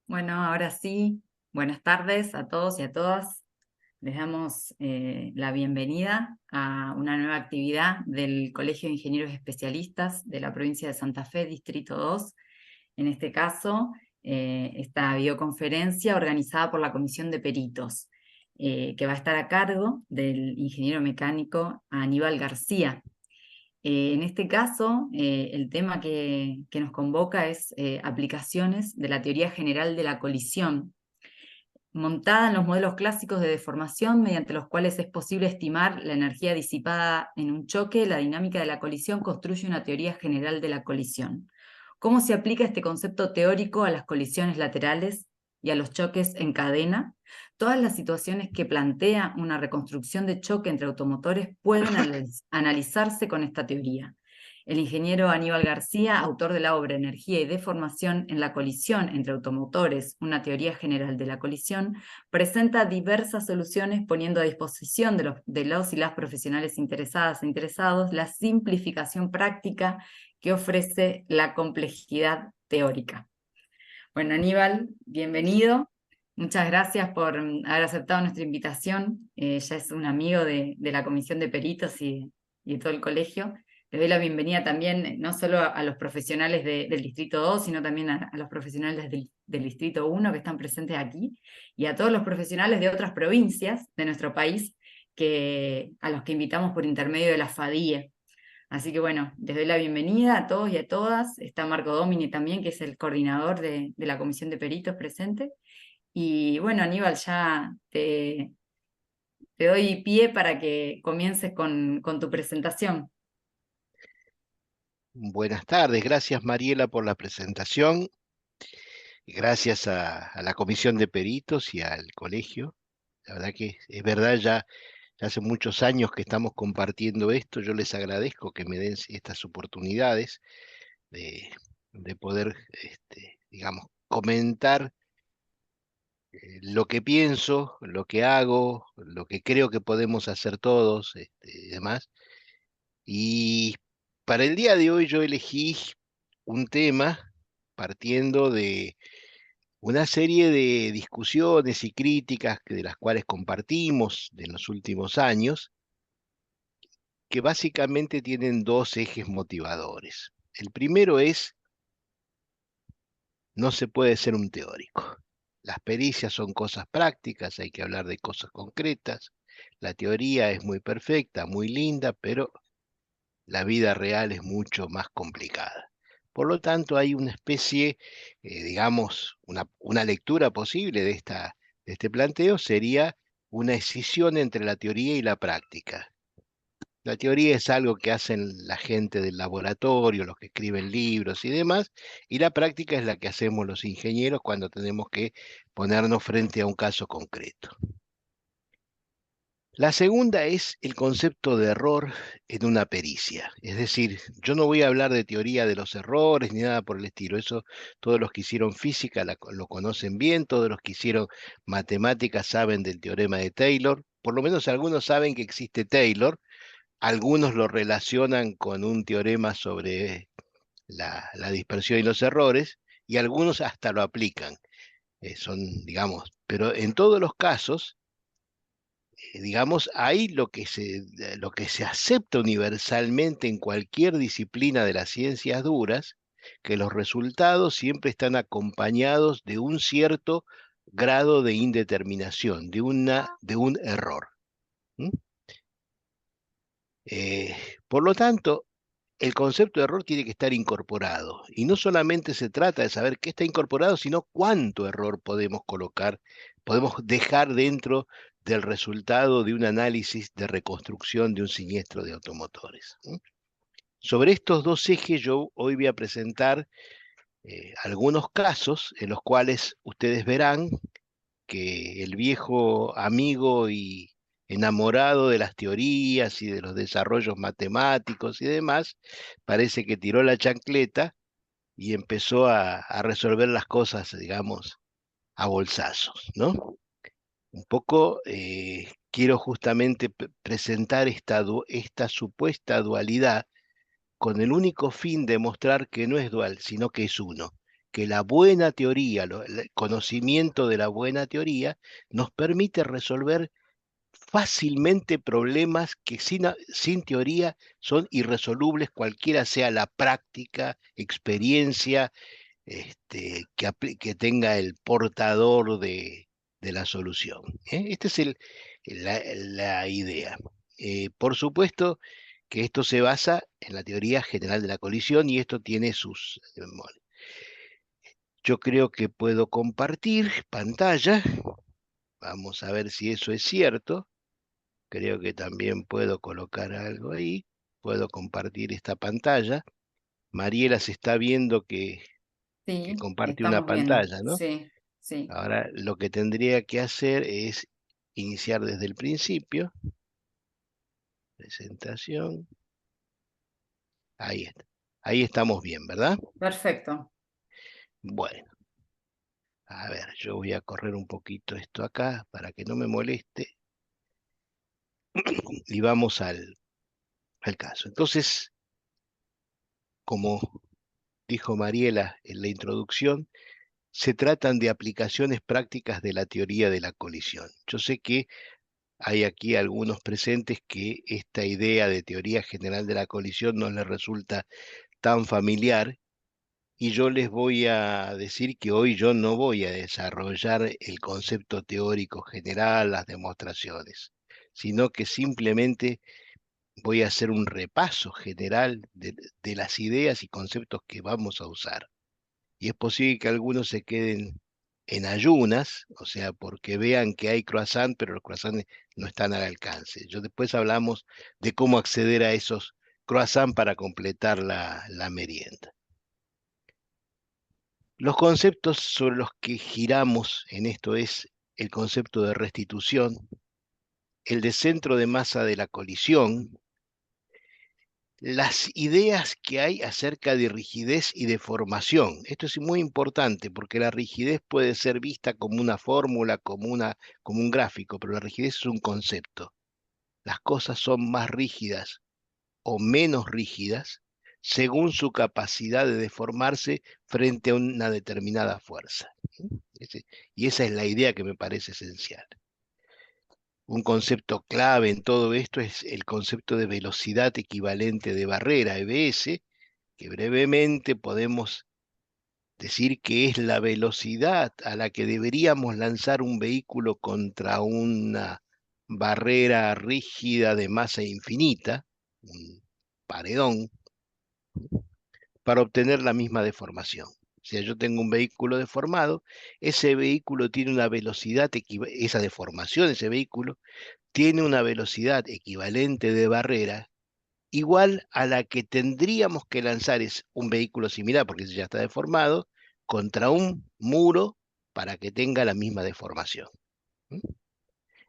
Bueno, ahora sí, buenas tardes a todos y a todas. Les damos la bienvenida a una nueva actividad del Colegio de Ingenieros Especialistas de la provincia de Santa Fe, Distrito 2. En este caso, esta videoconferencia organizada por la Comisión de Peritos, que va a estar a cargo del ingeniero mecánico Aníbal García. En este caso, el tema que nos convoca es aplicaciones de la teoría general de la colisión, montada en los modelos clásicos de deformación mediante los cuales es posible estimar la energía disipada en un choque. La dinámica de la colisión construye una teoría general de la colisión. ¿Cómo se aplica este concepto teórico a las colisiones laterales y a los choques en cadena? Todas las situaciones que plantea una reconstrucción de choque entre automotores pueden analizarse con esta teoría. El ingeniero Aníbal García, autor de la obra Energía y Deformación en la colisión entre automotores, una teoría general de la colisión, presenta diversas soluciones poniendo a disposición de los y las profesionales interesadas e interesados la simplificación práctica que ofrece la complejidad teórica. Bueno, Aníbal, bienvenido. Muchas gracias por haber aceptado nuestra invitación. Ya es un amigo de la Comisión de Peritos y de todo el colegio. Le doy la bienvenida también, no solo a los profesionales del Distrito 2, sino también a los profesionales del Distrito 1 que están presentes aquí, y a todos los profesionales de otras provincias de nuestro país a los que invitamos por intermedio de la FADIE. Así que bueno, les doy la bienvenida a todos y a todas. Está Marco Domini también, que es el coordinador de la Comisión de Peritos presente. Y bueno, Aníbal, te doy pie para que comiences con tu presentación. Buenas tardes, gracias Mariela por la presentación, y gracias a la Comisión de Peritos y al colegio. La verdad que es verdad, ya hace muchos años que estamos compartiendo esto. Yo les agradezco que me den estas oportunidades de, de poder, digamos, comentar lo que pienso, lo que hago, lo que creo que podemos hacer todos, y demás. Y para el día de hoy yo elegí un tema partiendo de una serie de discusiones y críticas de las cuales compartimos en los últimos años, que básicamente tienen dos ejes motivadores. El primero es: no se puede ser un teórico. Las pericias son cosas prácticas, hay que hablar de cosas concretas. La teoría es muy perfecta, muy linda, pero la vida real es mucho más complicada. Por lo tanto, hay una especie, digamos, una lectura posible de este planteo sería una escisión entre la teoría y la práctica. La teoría es algo que hacen la gente del laboratorio, los que escriben libros y demás, y la práctica es la que hacemos los ingenieros cuando tenemos que ponernos frente a un caso concreto. La segunda es el concepto de error en una pericia. Es decir, yo no voy a hablar de teoría de los errores ni nada por el estilo. Eso todos los que hicieron física lo conocen bien, todos los que hicieron matemáticas saben del teorema de Taylor. Por lo menos algunos saben que existe Taylor, algunos lo relacionan con un teorema sobre la dispersión y los errores, y algunos hasta lo aplican. Son, digamos, pero en todos los casos, digamos, hay lo que se acepta universalmente en cualquier disciplina de las ciencias duras, que los resultados siempre están acompañados de un cierto grado de indeterminación, de un error. ¿Mm? Eh, por lo tanto, el concepto de error tiene que estar incorporado. Y no solamente se trata de saber qué está incorporado, sino cuánto error podemos colocar, podemos dejar dentro del resultado de un análisis de reconstrucción de un siniestro de automotores. Sobre estos dos ejes yo hoy voy a presentar algunos casos en los cuales ustedes verán que el viejo amigo y enamorado de las teorías y de los desarrollos matemáticos y demás, parece que tiró la chancleta y empezó a resolver las cosas, digamos, a bolsazos, ¿no? Un poco quiero justamente presentar esta supuesta dualidad con el único fin de mostrar que no es dual, sino que es uno, que la buena teoría, el conocimiento de la buena teoría, nos permite resolver fácilmente problemas que sin teoría son irresolubles, cualquiera sea la práctica, experiencia que tenga el portador de la solución. Esta es la idea. Por supuesto que esto se basa en la teoría general de la colisión y esto tiene sus... Yo creo que puedo compartir pantalla. Vamos a ver si eso es cierto. Creo que también puedo colocar algo ahí. Puedo compartir esta pantalla. Mariela se está viendo que Sí, comparte una estamos viendo. pantalla, ¿no? Sí, sí. Ahora lo que tendría que hacer es iniciar desde el principio. Presentación. Ahí está. Ahí estamos bien, ¿verdad? Perfecto. Bueno, a ver, yo voy a correr un poquito esto acá para que no me moleste y vamos al caso. Entonces, como dijo Mariela en la introducción, se tratan de aplicaciones prácticas de la teoría de la colisión. Yo sé que hay aquí algunos presentes que esta idea de teoría general de la colisión no les resulta tan familiar y yo les voy a decir que hoy yo no voy a desarrollar el concepto teórico general, las demostraciones, sino que simplemente voy a hacer un repaso general de las ideas y conceptos que vamos a usar. Y es posible que algunos se queden en ayunas, o sea, porque vean que hay croissant, pero los croissants no están al alcance. Yo después hablamos de cómo acceder a esos croissants para completar la merienda. Los conceptos sobre los que giramos en esto es el concepto de restitución, el de centro de masa de la colisión, las ideas que hay acerca de rigidez y deformación. Esto es muy importante porque la rigidez puede ser vista como una fórmula, como un gráfico, pero la rigidez es un concepto. Las cosas son más rígidas o menos rígidas según su capacidad de deformarse frente a una determinada fuerza. Y esa es la idea que me parece esencial. Un concepto clave en todo esto es el concepto de velocidad equivalente de barrera, EBS, que brevemente podemos decir que es la velocidad a la que deberíamos lanzar un vehículo contra una barrera rígida de masa infinita, un paredón, para obtener la misma deformación. O sea, yo tengo un vehículo deformado, ese vehículo tiene una velocidad, esa deformación, ese vehículo, tiene una velocidad equivalente de barrera igual a la que tendríamos que lanzar es un vehículo similar, porque ese ya está deformado, contra un muro para que tenga la misma deformación.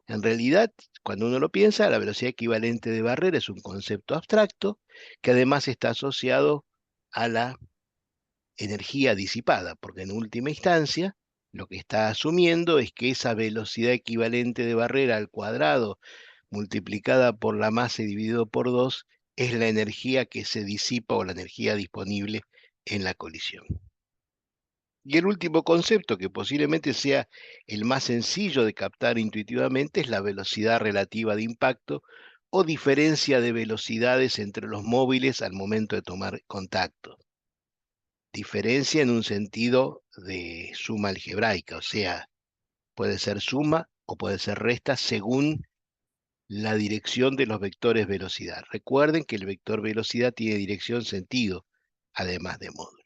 En realidad, cuando uno lo piensa, la velocidad equivalente de barrera es un concepto abstracto que además está asociado a la energía disipada, porque en última instancia lo que está asumiendo es que esa velocidad equivalente de barrera al cuadrado multiplicada por la masa y dividido por 2 es la energía que se disipa o la energía disponible en la colisión. Y el último concepto, que posiblemente sea el más sencillo de captar intuitivamente, es la velocidad relativa de impacto o diferencia de velocidades entre los móviles al momento de tomar contacto. Diferencia en un sentido de suma algebraica, o sea, puede ser suma o puede ser resta según la dirección de los vectores velocidad. Recuerden que el vector velocidad tiene dirección sentido, además de módulo.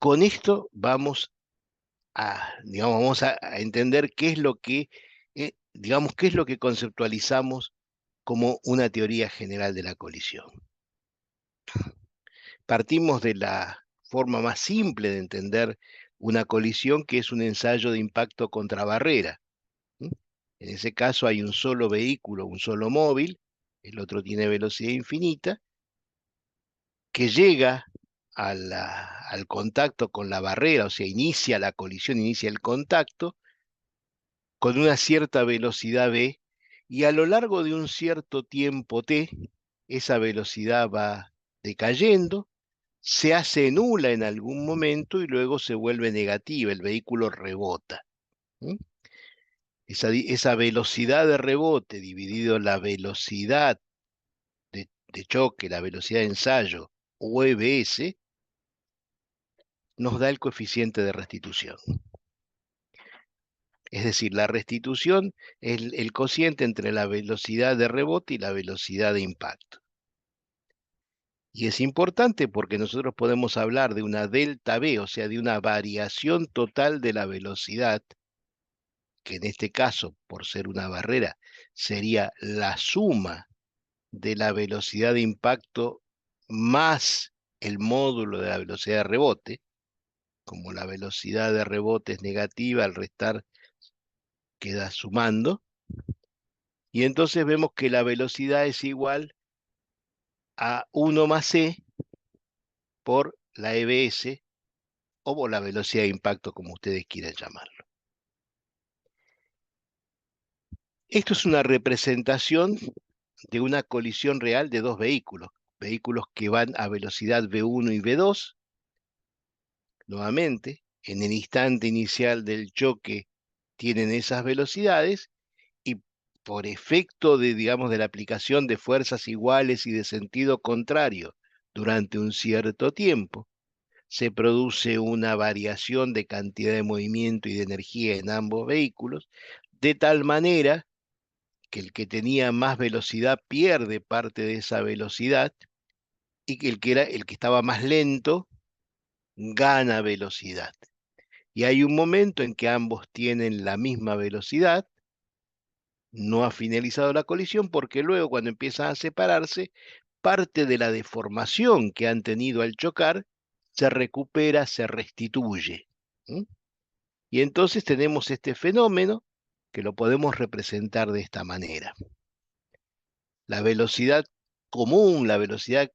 Con esto vamos a entender qué es lo que, digamos, qué es lo que conceptualizamos como una teoría general de la colisión. Partimos de la forma más simple de entender una colisión, que es un ensayo de impacto contra barrera. ¿Mm? En ese caso hay un solo vehículo, un solo móvil, el otro tiene velocidad infinita, que llega al contacto con la barrera, o sea, inicia la colisión, inicia el contacto con una cierta velocidad v, y a lo largo de un cierto tiempo t, esa velocidad va decayendo, se hace nula en algún momento y luego se vuelve negativa, el vehículo rebota. ¿Sí? Esa velocidad de rebote dividido en la velocidad de choque, la velocidad de ensayo o EBS, nos da el coeficiente de restitución. Es decir, la restitución es el cociente entre la velocidad de rebote y la velocidad de impacto. Y es importante porque nosotros podemos hablar de una delta V, o sea, de una variación total de la velocidad, que en este caso, por ser una barrera, sería la suma de la velocidad de impacto más el módulo de la velocidad de rebote. Como la velocidad de rebote es negativa, al restar queda sumando. Y entonces vemos que la velocidad es igual a 1 más c por la EBS o por la velocidad de impacto, como ustedes quieran llamarlo. Esto es una representación de una colisión real de dos vehículos que van a velocidad V1 y V2. Nuevamente, en el instante inicial del choque tienen esas velocidades y por efecto de, digamos, de la aplicación de fuerzas iguales y de sentido contrario durante un cierto tiempo, se produce una variación de cantidad de movimiento y de energía en ambos vehículos, de tal manera que el que tenía más velocidad pierde parte de esa velocidad y que el que estaba más lento gana velocidad. Y hay un momento en que ambos tienen la misma velocidad, no ha finalizado la colisión, porque luego cuando empiezan a separarse, parte de la deformación que han tenido al chocar se recupera, se restituye. ¿Mm? Y entonces tenemos este fenómeno que lo podemos representar de esta manera. La velocidad común, la velocidad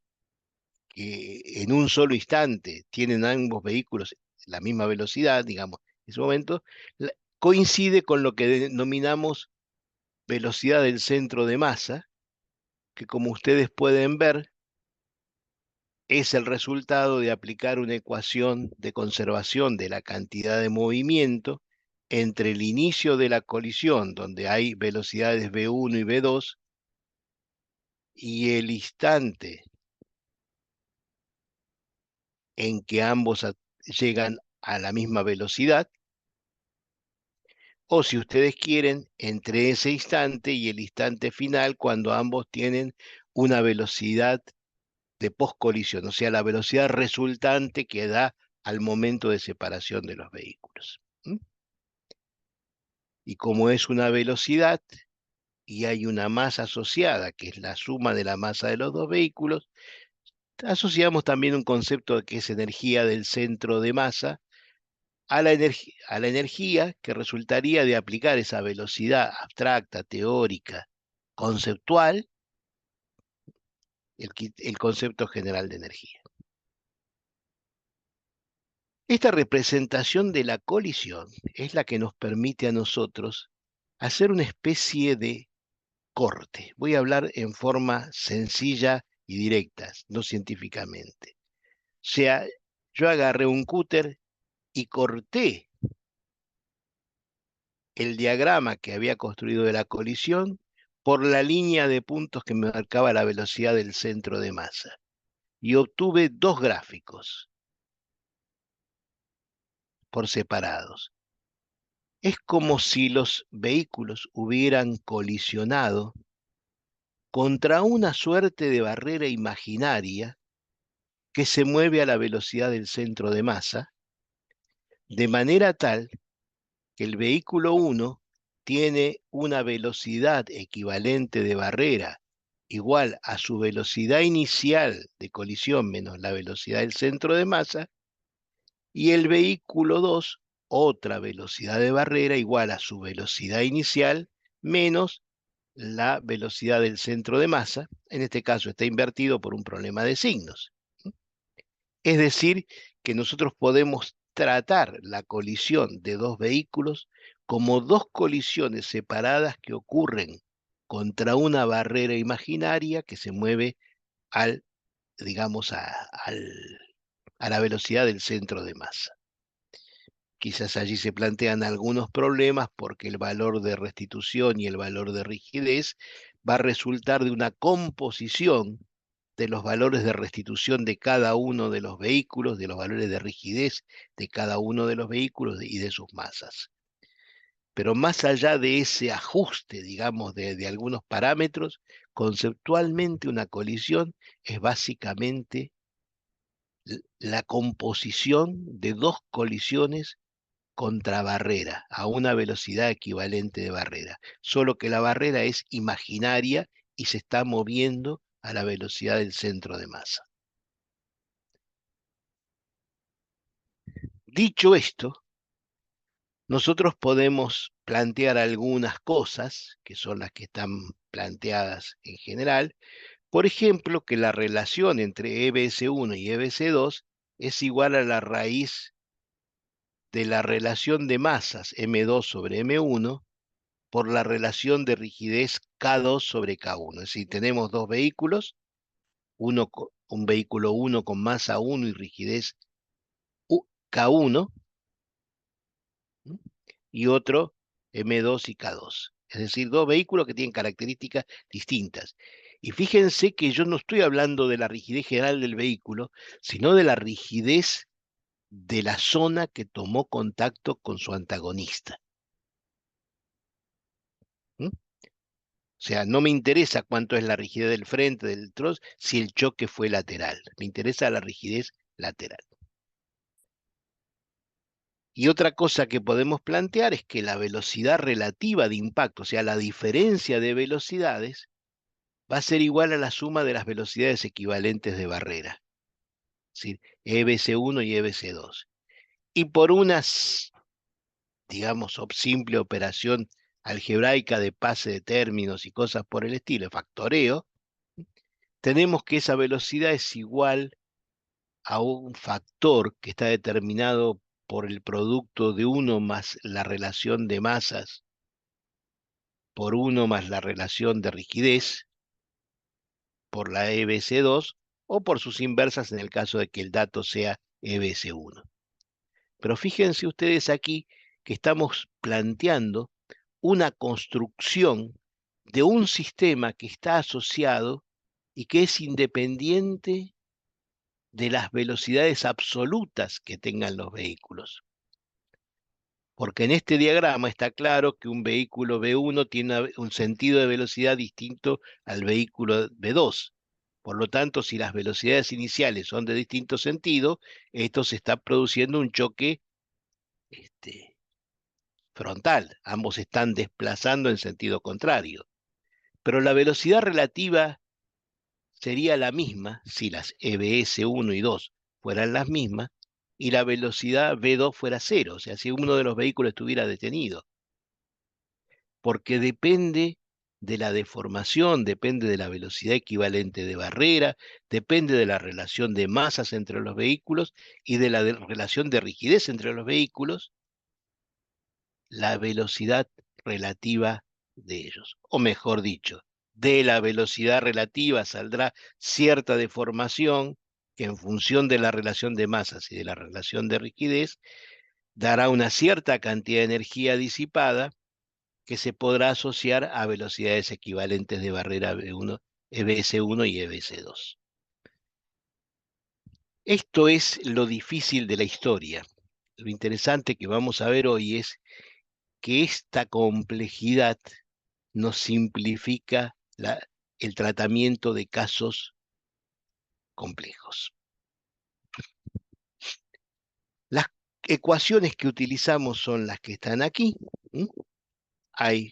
que en un solo instante tienen ambos vehículos la misma velocidad, digamos, en ese momento, coincide con lo que denominamos velocidad del centro de masa, que como ustedes pueden ver, es el resultado de aplicar una ecuación de conservación de la cantidad de movimiento entre el inicio de la colisión, donde hay velocidades V1 y V2, y el instante en que ambos llegan a la misma velocidad, o si ustedes quieren, entre ese instante y el instante final, cuando ambos tienen una velocidad de poscolisión, o sea, la velocidad resultante que da al momento de separación de los vehículos. ¿Mm? Y como es una velocidad y hay una masa asociada, que es la suma de la masa de los dos vehículos, asociamos también un concepto que es energía del centro de masa a la energía que resultaría de aplicar esa velocidad abstracta, teórica, conceptual, el concepto general de energía. Esta representación de la colisión es la que nos permite a nosotros hacer una especie de corte. Voy a hablar en forma sencilla y directa, no científicamente. O sea, yo agarré un cúter y corté el diagrama que había construido de la colisión por la línea de puntos que me marcaba la velocidad del centro de masa. Y obtuve dos gráficos por separados. Es como si los vehículos hubieran colisionado contra una suerte de barrera imaginaria que se mueve a la velocidad del centro de masa, de manera tal que el vehículo 1 tiene una velocidad equivalente de barrera igual a su velocidad inicial de colisión menos la velocidad del centro de masa, y el vehículo 2 otra velocidad de barrera igual a su velocidad inicial menos la velocidad del centro de masa. En este caso está invertido por un problema de signos. Es decir, que nosotros podemos tratar la colisión de dos vehículos como dos colisiones separadas que ocurren contra una barrera imaginaria que se mueve al, digamos, al a la velocidad del centro de masa. Quizás allí se plantean algunos problemas porque el valor de restitución y el valor de rigidez va a resultar de una composición de los valores de restitución de cada uno de los vehículos, de los valores de rigidez de cada uno de los vehículos y de sus masas. Pero más allá de ese ajuste, digamos, de algunos parámetros, conceptualmente una colisión es básicamente la composición de dos colisiones contra barrera, a una velocidad equivalente de barrera, solo que la barrera es imaginaria y se está moviendo a la velocidad del centro de masa. Dicho esto, nosotros podemos plantear algunas cosas, que son las que están planteadas en general, por ejemplo, que la relación entre EBS1 y EBS2 es igual a la raíz de la relación de masas M2 sobre M1 por la relación de rigidez K2 sobre K1. Es decir, tenemos dos vehículos, un vehículo 1 con masa 1 y rigidez K1, y otro M2 y K2. Es decir, dos vehículos que tienen características distintas. Y fíjense que yo no estoy hablando de la rigidez general del vehículo, sino de la rigidez de la zona que tomó contacto con su antagonista. ¿Mm? O sea, no me interesa cuánto es la rigidez del frente, del trozo, si el choque fue lateral. Me interesa la rigidez lateral. Y otra cosa que podemos plantear es que la velocidad relativa de impacto, o sea, la diferencia de velocidades, va a ser igual a la suma de las velocidades equivalentes de barrera. Es decir, EBC1 y EBC2. Y por unas, digamos, simple operación algebraica de pase de términos y cosas por el estilo, factoreo, tenemos que esa velocidad es igual a un factor que está determinado por el producto de uno más la relación de masas por uno más la relación de rigidez por la EBC2 o por sus inversas en el caso de que el dato sea EBC1. Pero fíjense ustedes aquí que estamos planteando una construcción de un sistema que está asociado y que es independiente de las velocidades absolutas que tengan los vehículos. Porque en este diagrama está claro que un vehículo B1 tiene un sentido de velocidad distinto al vehículo B2. Por lo tanto, si las velocidades iniciales son de distinto sentido, esto se está produciendo un choque frontal. Ambos están desplazando en sentido contrario. Pero la velocidad relativa sería la misma si las EBS1 y 2 fueran las mismas y la velocidad V2 fuera cero, o sea, si uno de los vehículos estuviera detenido. Porque depende de la deformación, depende de la velocidad equivalente de barrera, depende de la relación de masas entre los vehículos y de la relación de rigidez entre los vehículos, la velocidad relativa de ellos. O mejor dicho, de la velocidad relativa saldrá cierta deformación que en función de la relación de masas y de la relación de rigidez dará una cierta cantidad de energía disipada que se podrá asociar a velocidades equivalentes de barrera B1, EBS1 y EBS2. Esto es lo difícil de la historia. Lo interesante que vamos a ver hoy es que esta complejidad nos simplifica el tratamiento de casos complejos. Las ecuaciones que utilizamos son las que están aquí. Hay,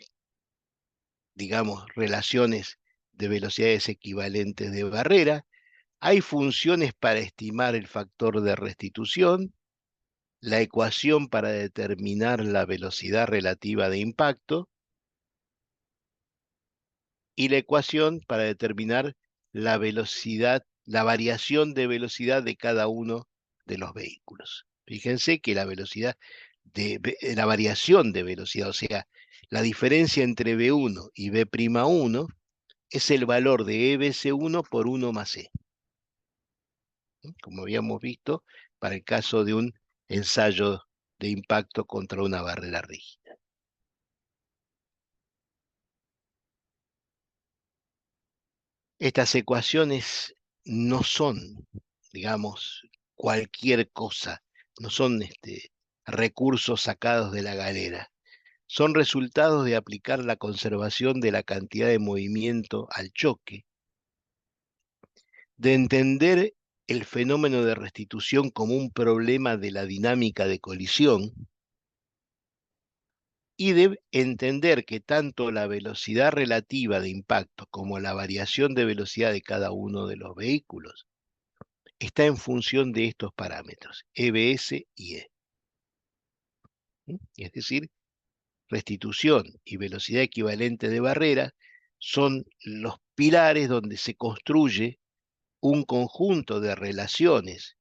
digamos, relaciones de velocidades equivalentes de barrera. Hay funciones para estimar el factor de restitución, la ecuación para determinar la velocidad relativa de impacto y la ecuación para determinar la velocidad, la variación de velocidad de cada uno de los vehículos. Fíjense que la velocidad la variación de velocidad, o sea, la diferencia entre B1 y B'1 es el valor de EBC1 por 1 más E. como habíamos visto, para el caso de un ensayo de impacto contra una barrera rígida. Estas ecuaciones no son, digamos, cualquier cosa, no son recursos sacados de la galera, son resultados de aplicar la conservación de la cantidad de movimiento al choque, de entender el fenómeno de restitución como un problema de la dinámica de colisión y de entender que tanto la velocidad relativa de impacto como la variación de velocidad de cada uno de los vehículos está en función de estos parámetros, EBS y E. Es decir, restitución y velocidad equivalente de barrera son los pilares donde se construye un conjunto de relaciones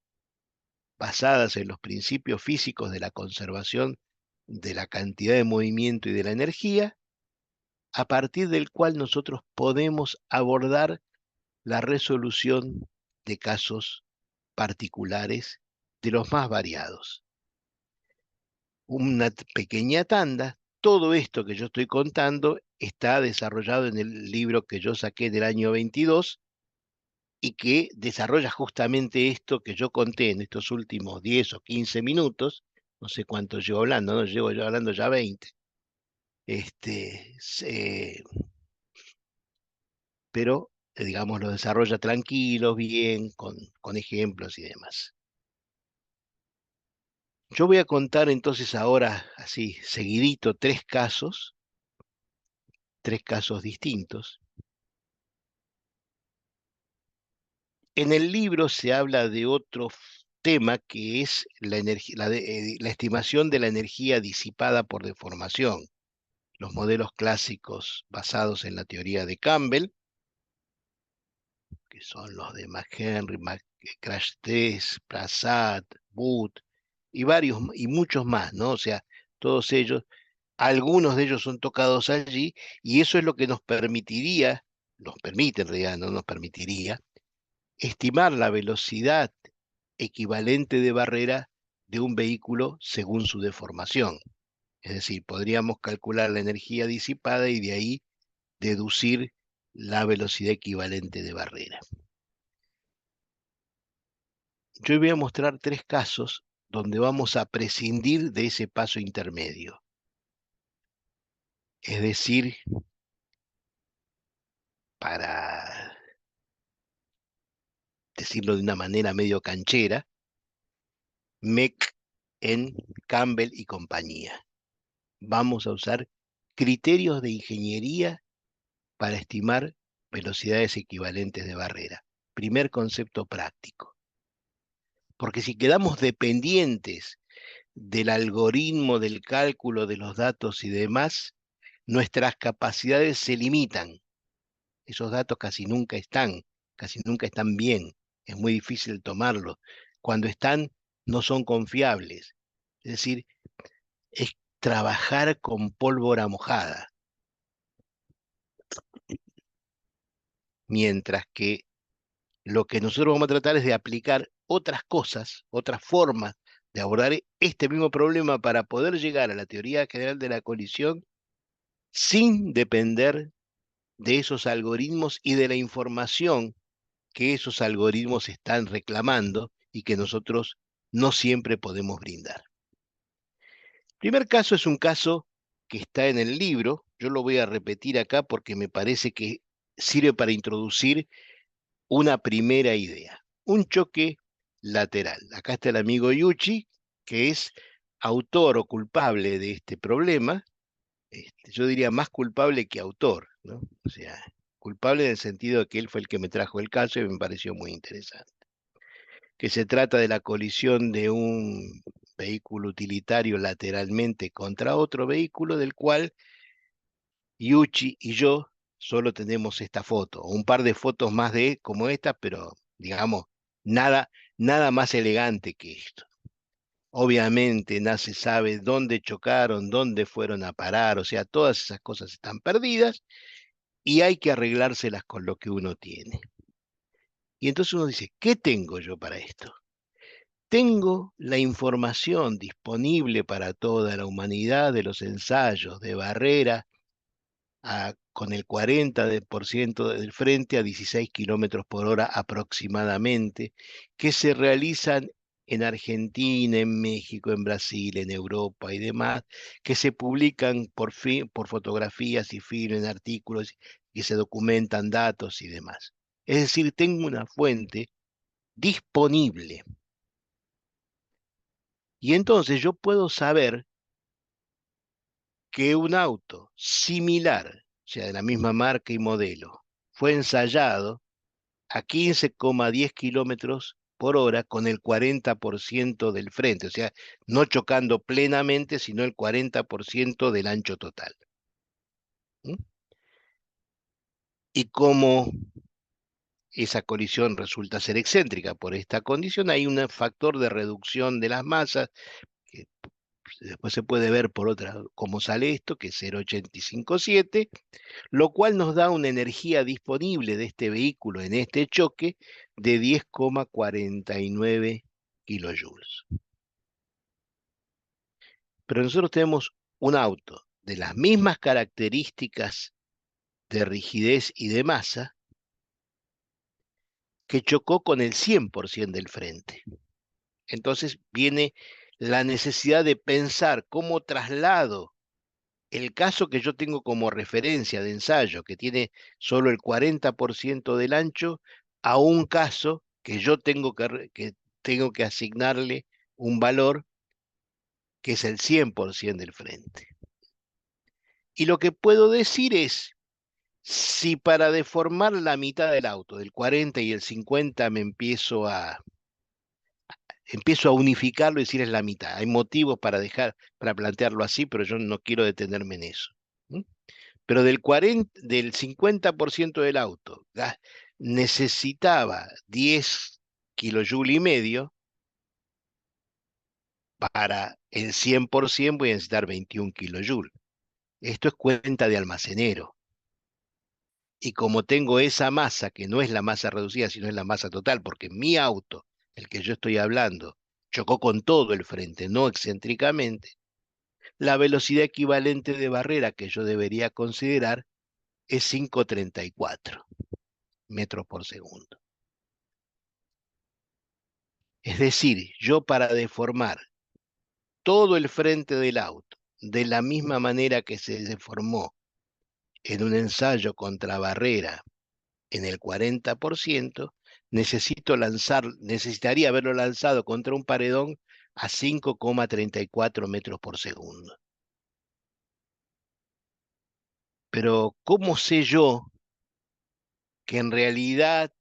basadas en los principios físicos de la conservación de la cantidad de movimiento y de la energía, a partir del cual nosotros podemos abordar la resolución de casos particulares de los más variados. Una pequeña tanda, todo esto que yo estoy contando está desarrollado en el libro que yo saqué del año 22 y que desarrolla justamente esto que yo conté en estos últimos 10 o 15 minutos, no sé cuánto llevo hablando, no llevo yo hablando ya 20, pero digamos lo desarrolla tranquilo, bien, con ejemplos y demás. Yo voy a contar entonces ahora, así, seguidito, tres casos distintos. En el libro se habla de otro tema que es la estimación de la energía disipada por deformación. Los modelos clásicos basados en la teoría de Campbell, que son los de McHenry, Crash Test, Prasad, Booth, y varios y muchos más, ¿no? O sea, todos ellos, algunos de ellos son tocados allí, y eso es lo que nos permitiría, nos permite en realidad, no nos permitiría, estimar la velocidad equivalente de barrera de un vehículo según su deformación. Es decir, podríamos calcular la energía disipada y de ahí deducir la velocidad equivalente de barrera. Yo voy a mostrar tres casos donde vamos a prescindir de ese paso intermedio. Es decir, para decirlo de una manera medio canchera, MEC en Campbell y compañía. Vamos a usar criterios de ingeniería para estimar velocidades equivalentes de barrera. Primer concepto práctico. Porque si quedamos dependientes del algoritmo, del cálculo de los datos y demás, nuestras capacidades se limitan. Esos datos casi nunca están bien. Es muy difícil tomarlos. Cuando están, no son confiables. Es decir, es trabajar con pólvora mojada. Mientras que lo que nosotros vamos a tratar es de aplicar otras cosas, otras formas de abordar este mismo problema para poder llegar a la teoría general de la colisión sin depender de esos algoritmos y de la información que esos algoritmos están reclamando y que nosotros no siempre podemos brindar. El primer caso es un caso que está en el libro, yo lo voy a repetir acá porque me parece que sirve para introducir una primera idea, un choque lateral. Acá está el amigo Yuchi, que es autor o culpable de este problema, yo diría más culpable que autor, ¿no? O sea, culpable en el sentido de que él fue el que me trajo el caso y me pareció muy interesante. Que se trata de la colisión de un vehículo utilitario lateralmente contra otro vehículo del cual Yuchi y yo solo tenemos esta foto, o un par de fotos más de como esta, pero digamos, nada más elegante que esto. Obviamente no se sabe dónde chocaron, dónde fueron a parar, o sea, todas esas cosas están perdidas y hay que arreglárselas con lo que uno tiene. Y entonces uno dice, ¿qué tengo yo para esto? Tengo la información disponible para toda la humanidad de los ensayos de barrera con el 40% del frente a 16 kilómetros por hora aproximadamente, que se realizan en Argentina, en México, en Brasil, en Europa y demás, que se publican por fotografías y film en artículos y se documentan datos y demás. Es decir, tengo una fuente disponible. Y entonces yo puedo saber que un auto similar, o sea, de la misma marca y modelo, fue ensayado a 15,10 kilómetros por hora con el 40% del frente, o sea, no chocando plenamente, sino el 40% del ancho total. ¿Mm? Y como esa colisión resulta ser excéntrica por esta condición, hay un factor de reducción de las masas que después se puede ver por otra, cómo sale esto, que es 0,857, lo cual nos da una energía disponible de este vehículo en este choque de 10,49 kilojoules. Pero nosotros tenemos un auto de las mismas características de rigidez y de masa que chocó con el 100% del frente. Entonces viene la necesidad de pensar cómo traslado el caso que yo tengo como referencia de ensayo, que tiene solo el 40% del ancho, a un caso que yo tengo que asignarle un valor que es el 100% del frente. Y lo que puedo decir es, si para deformar la mitad del auto, del 40 y el 50, empiezo a unificarlo y decir es la mitad. Hay motivos para plantearlo así, pero yo no quiero detenerme en eso. ¿Mm? Pero del 50% del auto necesitaba 10 kilojoules y medio, para el 100% voy a necesitar 21 kilojoules. Esto es cuenta de almacenero. Y como tengo esa masa, que no es la masa reducida, sino es la masa total, porque mi auto, el que yo estoy hablando, chocó con todo el frente, no excéntricamente, la velocidad equivalente de barrera que yo debería considerar es 5,34 metros por segundo. Es decir, yo para deformar todo el frente del auto de la misma manera que se deformó en un ensayo contra barrera en el 40%, necesitaría haberlo lanzado contra un paredón a 5,34 metros por segundo. Pero ¿cómo sé yo que en realidad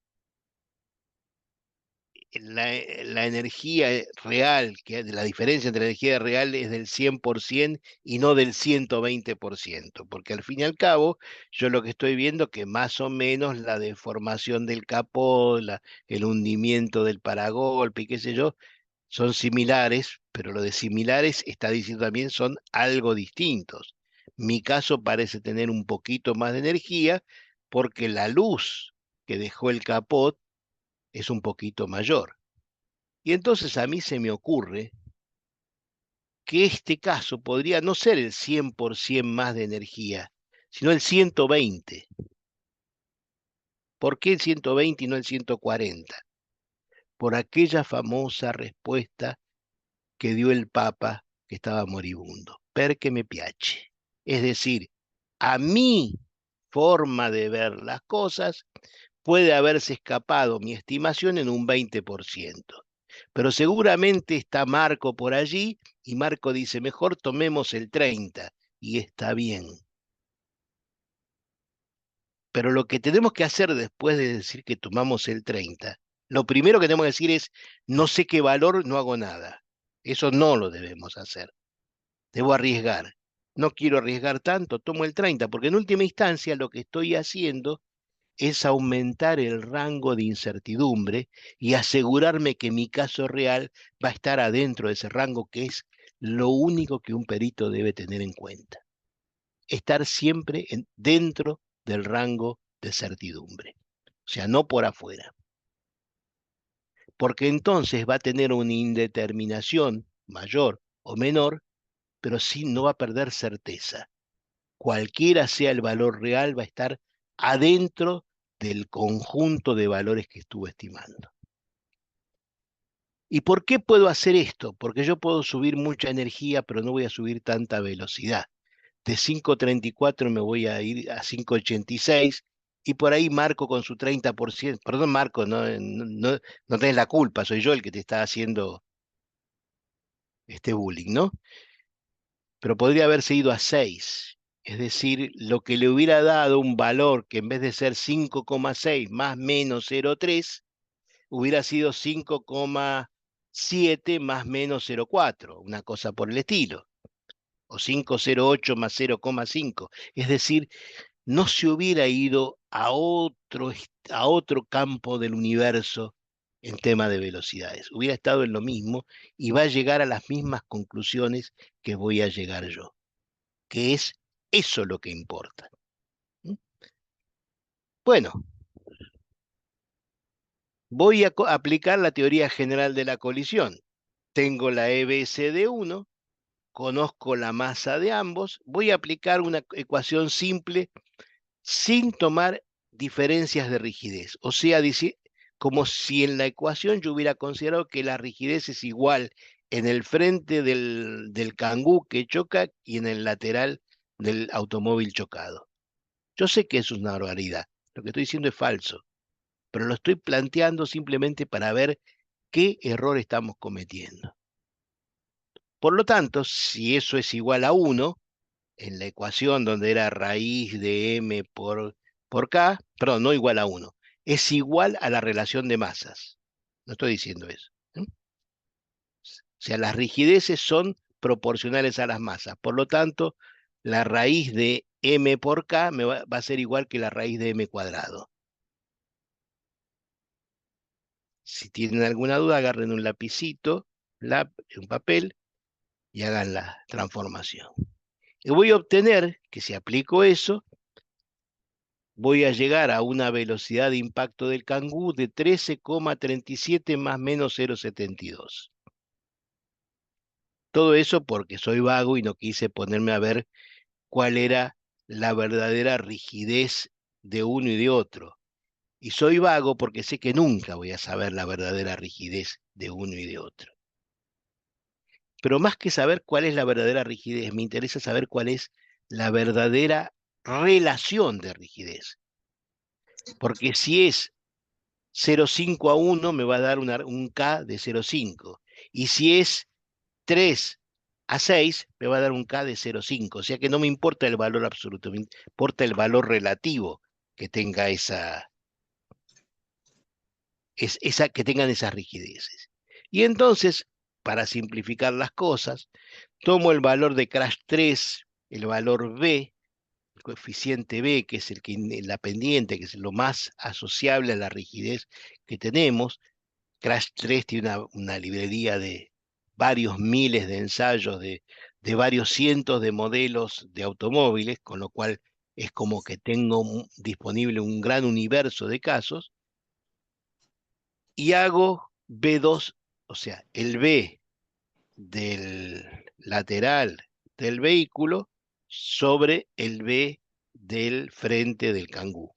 la energía real, la diferencia entre la energía real es del 100% y no del 120%? Porque al fin y al cabo, yo lo que estoy viendo es que más o menos la deformación del capó, el hundimiento del paragolpe y qué sé yo, son similares, pero lo de similares está diciendo también son algo distintos. Mi caso parece tener un poquito más de energía porque la luz que dejó el capot es un poquito mayor. Y entonces a mí se me ocurre que este caso podría no ser el 100% más de energía, sino el 120. ¿Por qué el 120 y no el 140? Por aquella famosa respuesta que dio el Papa que estaba moribundo, perché me piace. Es decir, a mi forma de ver las cosas puede haberse escapado mi estimación en un 20%. Pero seguramente está Marco por allí y Marco dice, mejor tomemos el 30 y está bien. Pero lo que tenemos que hacer después de decir que tomamos el 30, lo primero que tenemos que decir es, no sé qué valor, no hago nada. Eso no lo debemos hacer. Debo arriesgar. No quiero arriesgar tanto, tomo el 30, porque en última instancia lo que estoy haciendo es aumentar el rango de incertidumbre y asegurarme que mi caso real va a estar adentro de ese rango, que es lo único que un perito debe tener en cuenta. Estar siempre dentro del rango de certidumbre, o sea, no por afuera. porque entonces va a tener una indeterminación mayor o menor, pero sí no va a perder certeza. Cualquiera sea el valor real, va a estar adentro del conjunto de valores que estuvo estimando. ¿Y por qué puedo hacer esto? Porque yo puedo subir mucha energía, pero no voy a subir tanta velocidad. De 5.34 me voy a ir a 5.86 y por ahí Marco con su 30%, perdón Marco, no tenés la culpa, soy yo el que te está haciendo este bullying, ¿no? Pero podría haberse ido a 6. Es decir, lo que le hubiera dado un valor que en vez de ser 5,6 más menos 0,3, hubiera sido 5,7 más menos 0,4, una cosa por el estilo, o 5,08 más 0,5. Es decir, no se hubiera ido a otro campo del universo en tema de velocidades. Hubiera estado en lo mismo y va a llegar a las mismas conclusiones que voy a llegar yo, que es eso lo que importa. ¿Mm? Bueno, voy a aplicar la teoría general de la colisión. Tengo la EBS de 1, conozco la masa de ambos, voy a aplicar una ecuación simple sin tomar diferencias de rigidez. O sea, dice, como si en la ecuación yo hubiera considerado que la rigidez es igual en el frente del cangú que choca y en el lateral del automóvil chocado. Yo sé que eso es una barbaridad, lo que estoy diciendo es falso, pero lo estoy planteando simplemente para ver qué error estamos cometiendo. Por lo tanto, si eso es igual a 1, en la ecuación donde era raíz de m por k, perdón, no igual a 1, es igual a la relación de masas. No estoy diciendo eso. O sea, las rigideces son proporcionales a las masas. Por lo tanto, la raíz de m por k va a ser igual que la raíz de m cuadrado. Si tienen alguna duda, agarren un lapicito, un papel y hagan la transformación. Y voy a obtener que si aplico eso, voy a llegar a una velocidad de impacto del cangú de 13,37 más menos 0,72. Todo eso porque soy vago y no quise ponerme a ver cuál era la verdadera rigidez de uno y de otro. Y soy vago porque sé que nunca voy a saber la verdadera rigidez de uno y de otro. Pero más que saber cuál es la verdadera rigidez, me interesa saber cuál es la verdadera relación de rigidez. Porque si es 0,5 a 1 me va a dar un K de 0,5. Y si es 3 a 6 me va a dar un K de 0,5. O sea que no me importa el valor absoluto, me importa el valor relativo que tenga que tengan esas rigideces. Y entonces, para simplificar las cosas, tomo el valor de crash 3, el valor B, el coeficiente B, que es la pendiente, que es lo más asociable a la rigidez que tenemos. Crash 3 tiene una librería de varios miles de ensayos de varios cientos de modelos de automóviles, con lo cual es como que tengo disponible un gran universo de casos, y hago B2, o sea, el B del lateral del vehículo sobre el B del frente del cangú.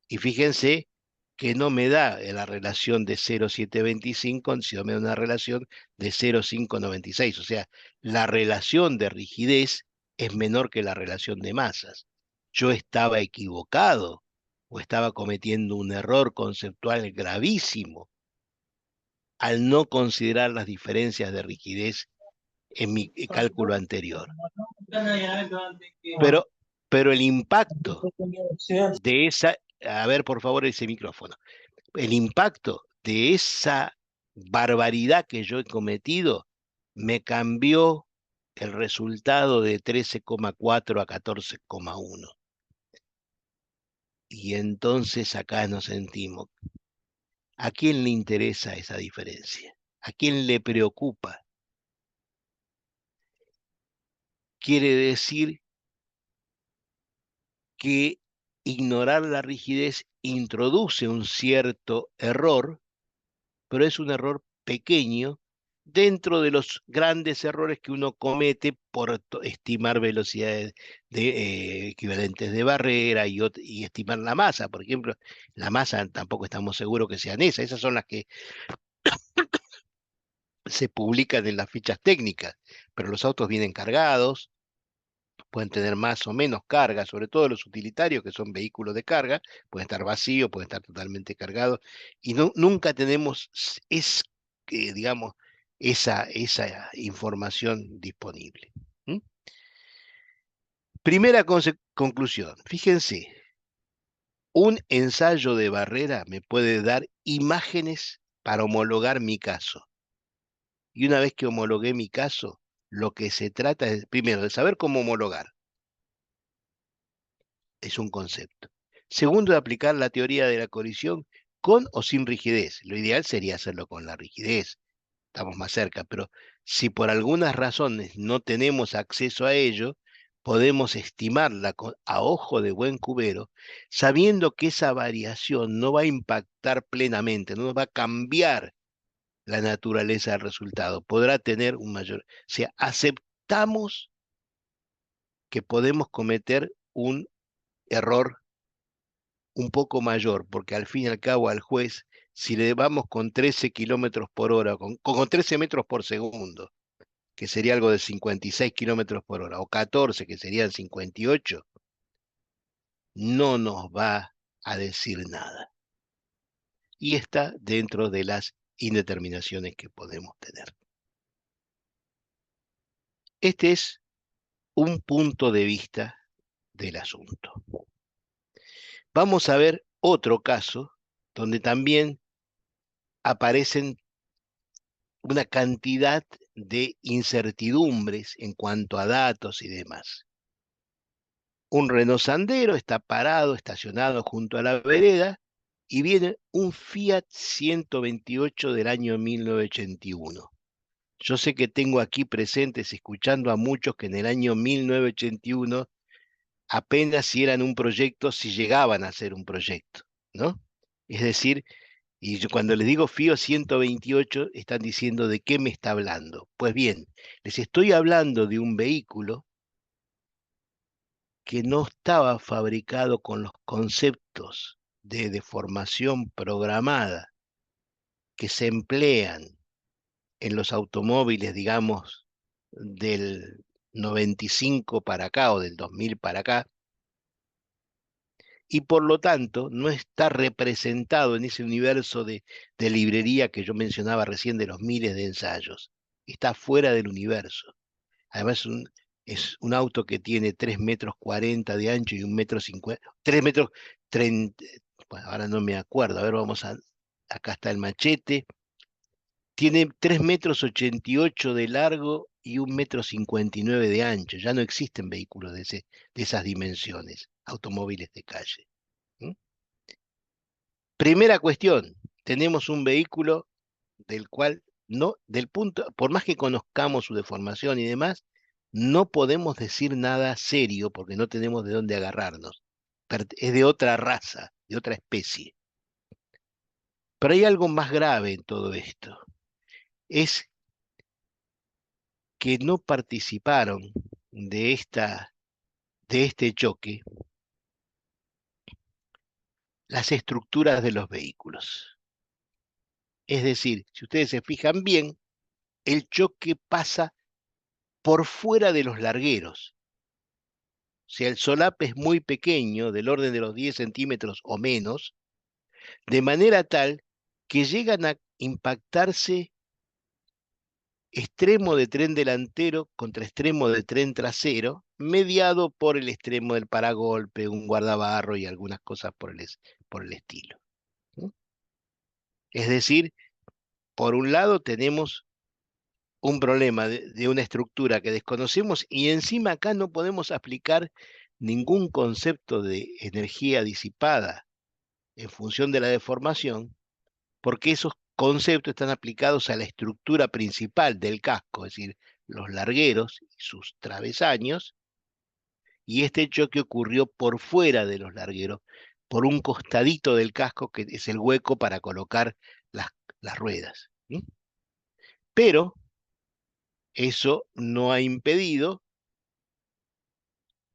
Y fíjense que no me da la relación de 0,725, sino me da una relación de 0,596. O sea, la relación de rigidez es menor que la relación de masas. Yo estaba equivocado o estaba cometiendo un error conceptual gravísimo al no considerar las diferencias de rigidez en mi cálculo anterior. Pero, pero el impacto de esa, a ver por favor ese micrófono, el impacto de esa barbaridad que yo he cometido me cambió el resultado de 13,4 a 14,1. Y entonces acá nos sentimos, ¿a quién le interesa esa diferencia? ¿A quién le preocupa? Quiere decir que ignorar la rigidez introduce un cierto error pero es un error pequeño dentro de los grandes errores que uno comete por estimar velocidades equivalentes de barrera y estimar la masa. Por ejemplo, la masa tampoco estamos seguros que sean esas son las que se publican en las fichas técnicas, pero los autos vienen cargados, pueden tener más o menos carga, sobre todo los utilitarios, que son vehículos de carga, pueden estar vacíos, pueden estar totalmente cargados, y nunca tenemos, digamos, esa información disponible. ¿Mm? Primera conclusión, fíjense, un ensayo de barrera me puede dar imágenes para homologar mi caso. Y una vez que homologué mi caso, lo que se trata es, primero, de saber cómo homologar. Es un concepto. Segundo, de aplicar la teoría de la colisión con o sin rigidez. Lo ideal sería hacerlo con la rigidez. Estamos más cerca, pero si por algunas razones no tenemos acceso a ello, podemos estimarla a ojo de buen cubero, sabiendo que esa variación no va a impactar plenamente, no va a cambiar la naturaleza del resultado. Podrá tener un mayor. O sea, aceptamos que podemos cometer un error un poco mayor, porque al fin y al cabo al juez, si le vamos con 13 kilómetros por hora, con 13 metros por segundo, que sería algo de 56 kilómetros por hora, o 14, que serían 58, no nos va a decir nada. Y está dentro de las indeterminaciones que podemos tener. Este es un punto de vista del asunto. Vamos a ver otro caso donde también aparecen una cantidad de incertidumbres en cuanto a datos y demás. Un Renault Sandero está parado, estacionado junto a la vereda, y viene un Fiat 128 del año 1981. Yo sé que tengo aquí presentes, escuchando a muchos que en el año 1981 apenas si eran un proyecto, si llegaban a ser un proyecto, ¿no? Es decir, y yo cuando les digo FIO 128, están diciendo de qué me está hablando. Pues bien, les estoy hablando de un vehículo que no estaba fabricado con los conceptos de deformación programada que se emplean en los automóviles, digamos, del 95 para acá o del 2000 para acá, y por lo tanto no está representado en ese universo de librería que yo mencionaba recién de los miles de ensayos. Está fuera del universo. Además es un auto que tiene 3 metros 40 de ancho y 1 metro 50, 3 metros 30, bueno, ahora no me acuerdo, a ver, acá está el machete, tiene 3 metros 88 de largo y 1 metro 59 de ancho. Ya no existen vehículos de esas dimensiones, automóviles de calle. ¿Mm? Primera cuestión, tenemos un vehículo del cual no, del punto, por más que conozcamos su deformación y demás, no podemos decir nada serio porque no tenemos de dónde agarrarnos. Es de otra raza, de otra especie. Pero hay algo más grave en todo esto. Es que no participaron de este choque las estructuras de los vehículos. Es decir, si ustedes se fijan bien, el choque pasa por fuera de los largueros. O sea, el solape es muy pequeño, del orden de los 10 centímetros o menos, de manera tal que llegan a impactarse extremo de tren delantero contra extremo de tren trasero, mediado por el extremo del paragolpe, un guardabarro y algunas cosas por el estilo. ¿Sí? Es decir, por un lado tenemos un problema de una estructura que desconocemos y encima acá no podemos aplicar ningún concepto de energía disipada en función de la deformación, porque esos conceptos están aplicados a la estructura principal del casco, es decir, los largueros y sus travesaños, y este choque ocurrió por fuera de los largueros, por un costadito del casco que es el hueco para colocar las ruedas. Pero eso no ha impedido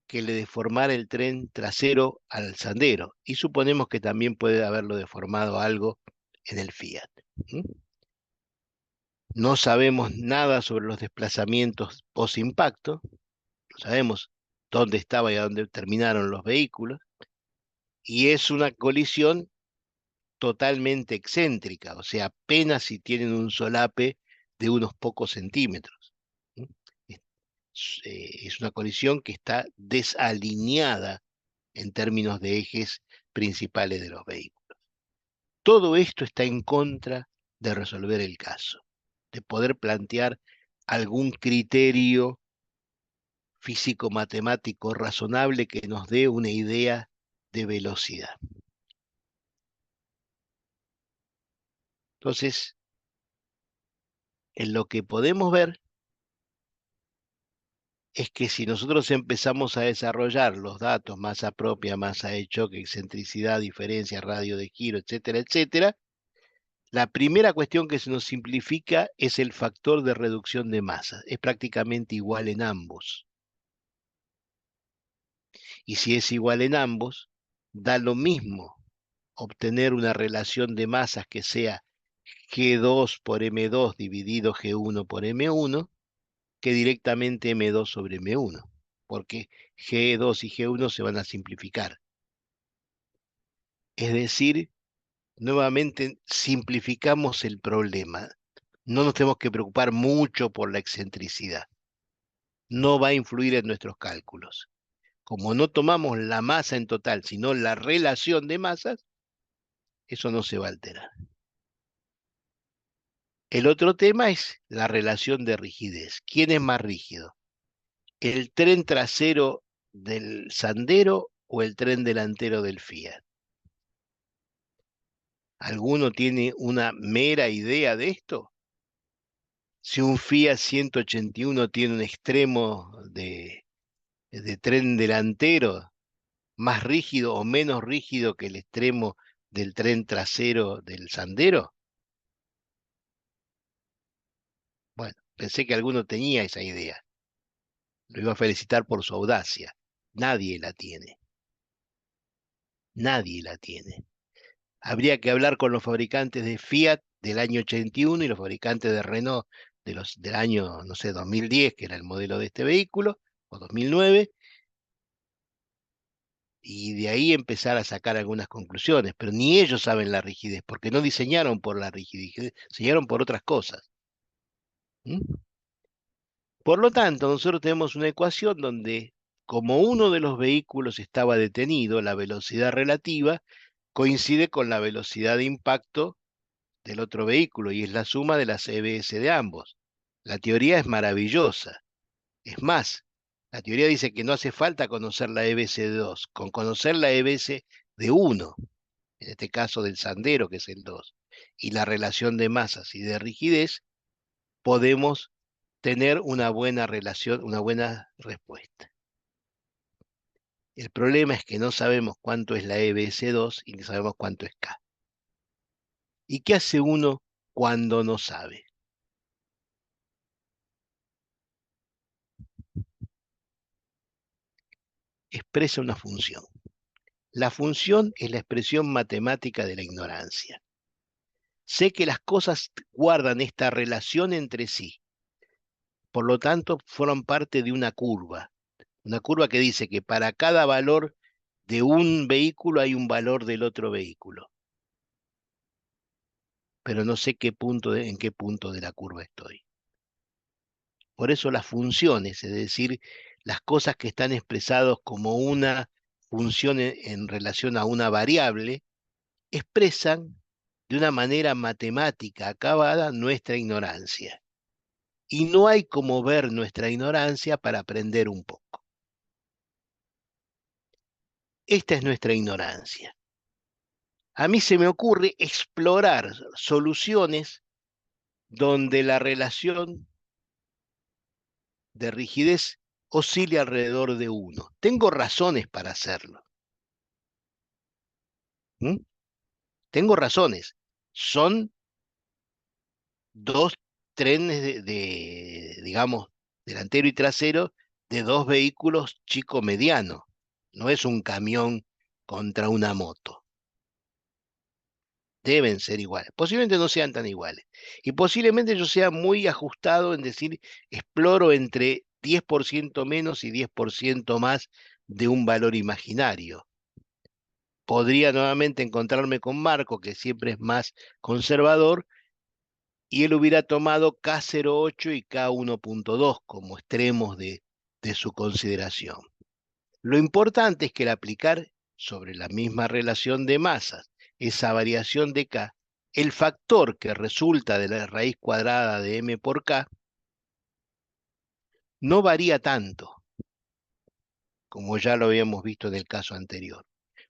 que le deformara el tren trasero al Sandero, y suponemos que también puede haberlo deformado algo en el Fiat. No sabemos nada sobre los desplazamientos post-impacto, no sabemos dónde estaba y a dónde terminaron los vehículos, y es una colisión totalmente excéntrica, o sea, apenas si tienen un solape de unos pocos centímetros. Es una colisión que está desalineada en términos de ejes principales de los vehículos. Todo esto está en contra de resolver el caso, de poder plantear algún criterio físico-matemático razonable que nos dé una idea de velocidad. Entonces, en lo que podemos ver es que si nosotros empezamos a desarrollar los datos, masa propia, masa de choque, excentricidad, diferencia, radio de giro, etcétera, etcétera, la primera cuestión que se nos simplifica es el factor de reducción de masa. Es prácticamente igual en ambos. Y si es igual en ambos, da lo mismo obtener una relación de masas que sea G2 por M2 dividido G1 por M1 que directamente M2 sobre M1, porque G2 y G1 se van a simplificar. Es decir, nuevamente simplificamos el problema. No nos tenemos que preocupar mucho por la excentricidad. No va a influir en nuestros cálculos. Como no tomamos la masa en total, sino la relación de masas, eso no se va a alterar. El otro tema es la relación de rigidez. ¿Quién es más rígido? ¿El tren trasero del Sandero o el tren delantero del Fiat? ¿Alguno tiene una mera idea de esto? Si un Fiat 181 tiene un extremo de tren delantero más rígido o menos rígido que el extremo del tren trasero del Sandero, bueno, pensé que alguno tenía esa idea. Lo iba a felicitar por su audacia. Nadie la tiene. Nadie la tiene. Habría que hablar con los fabricantes de Fiat del año 81 y los fabricantes de Renault del año, no sé, 2010, que era el modelo de este vehículo, o 2009, y de ahí empezar a sacar algunas conclusiones. Pero ni ellos saben la rigidez, porque no diseñaron por la rigidez, diseñaron por otras cosas. ¿Mm? Por lo tanto, nosotros tenemos una ecuación donde, como uno de los vehículos estaba detenido, la velocidad relativa coincide con la velocidad de impacto del otro vehículo y es la suma de las EBS de ambos. La teoría es maravillosa. Es más, la teoría dice que no hace falta conocer la EBS de 2, con conocer la EBS de 1, en este caso del Sandero, que es el 2, y la relación de masas y de rigidez, podemos tener una buena relación, una buena respuesta. El problema es que no sabemos cuánto es la EBS2 y no sabemos cuánto es K. ¿Y qué hace uno cuando no sabe? Expresa una función. La función es la expresión matemática de la ignorancia. Sé que las cosas guardan esta relación entre sí, por lo tanto forman parte de una curva que dice que para cada valor de un vehículo hay un valor del otro vehículo, pero no sé en qué punto de la curva estoy. Por eso las funciones, es decir, las cosas que están expresadas como una función en relación a una variable, expresan de una manera matemática acabada nuestra ignorancia. Y no hay como ver nuestra ignorancia para aprender un poco. Esta es nuestra ignorancia. A mí se me ocurre explorar soluciones donde la relación de rigidez oscile alrededor de 1. Tengo razones para hacerlo. ¿Mm? Tengo razones. Son dos trenes digamos, delantero y trasero de dos vehículos chico-mediano. No es un camión contra una moto. Deben ser iguales. Posiblemente no sean tan iguales. Y posiblemente yo sea muy ajustado en decir, exploro entre 10% menos y 10% más de un valor imaginario. Podría nuevamente encontrarme con Marco, que siempre es más conservador, y él hubiera tomado K08 y K1.2 como extremos de su consideración. Lo importante es que al aplicar sobre la misma relación de masas esa variación de K, el factor que resulta de la raíz cuadrada de M por K no varía tanto, como ya lo habíamos visto en el caso anterior.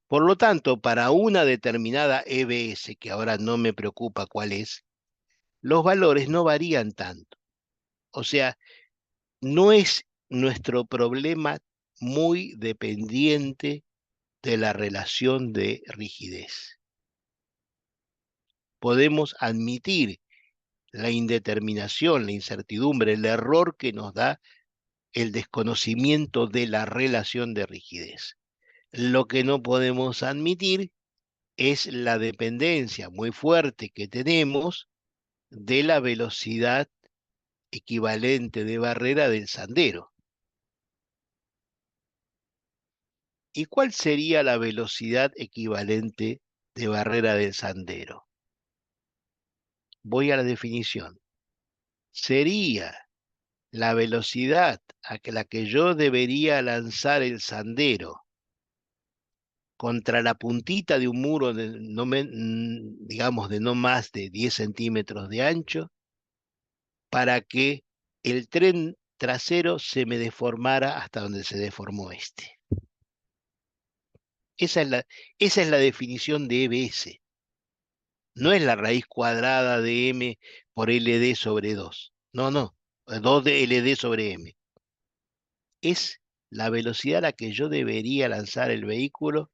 Por lo tanto, para una determinada EBS, que ahora no me preocupa cuál es, los valores no varían tanto. O sea, no es nuestro problema muy dependiente de la relación de rigidez. Podemos admitir la indeterminación, la incertidumbre, el error que nos da el desconocimiento de la relación de rigidez. Lo que no podemos admitir es la dependencia muy fuerte que tenemos de la velocidad equivalente de barrera del sendero. ¿Y cuál sería la velocidad equivalente de barrera del sendero? Voy a la definición. Sería la velocidad a la que yo debería lanzar el sendero contra la puntita de un muro de digamos de no más de 10 centímetros de ancho para que el tren trasero se me deformara hasta donde se deformó este. Esa es la definición de EBS. No es la raíz cuadrada de M por LD sobre 2. No, no. 2 de LD sobre M. Es la velocidad a la que yo debería lanzar el vehículo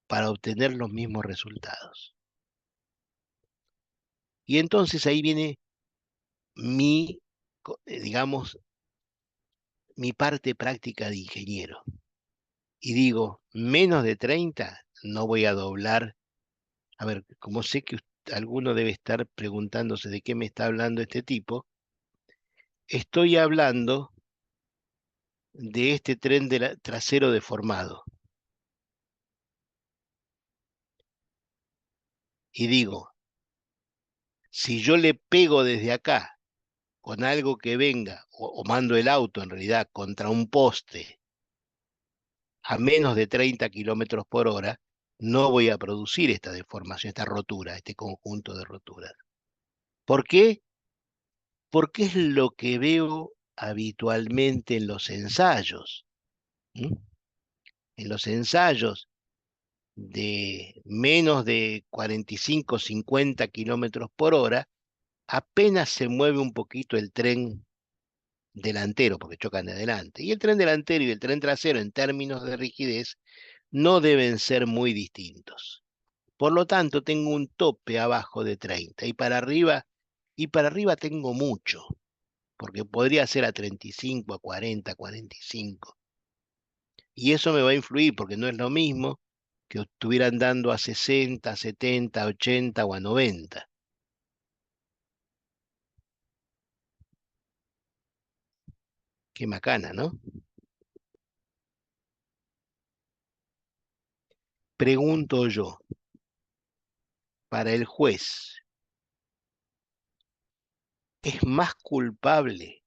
para obtener los mismos resultados. Y entonces ahí viene mi, digamos, mi parte práctica de ingeniero. Y digo, menos de 30 no voy a doblar. A ver, como sé que alguno debe estar preguntándose de qué me está hablando este tipo, estoy hablando de este tren trasero deformado. Y digo, si yo le pego desde acá con algo que venga, o mando el auto en realidad contra un poste a menos de 30 kilómetros por hora, no voy a producir esta deformación, esta rotura, este conjunto de roturas. ¿Por qué? Porque es lo que veo habitualmente en los ensayos. ¿Mm? En los ensayos de menos de 45, 50 kilómetros por hora, apenas se mueve un poquito el tren delantero, porque chocan de adelante. Y el tren delantero y el tren trasero, en términos de rigidez, no deben ser muy distintos. Por lo tanto, tengo un tope abajo de 30 y para arriba tengo mucho, porque podría ser a 35, a 40, 45. Y eso me va a influir, porque no es lo mismo que estuvieran dando a 60, 70, 80 o a 90. Qué macana, ¿no? Pregunto yo, para el juez, ¿es más culpable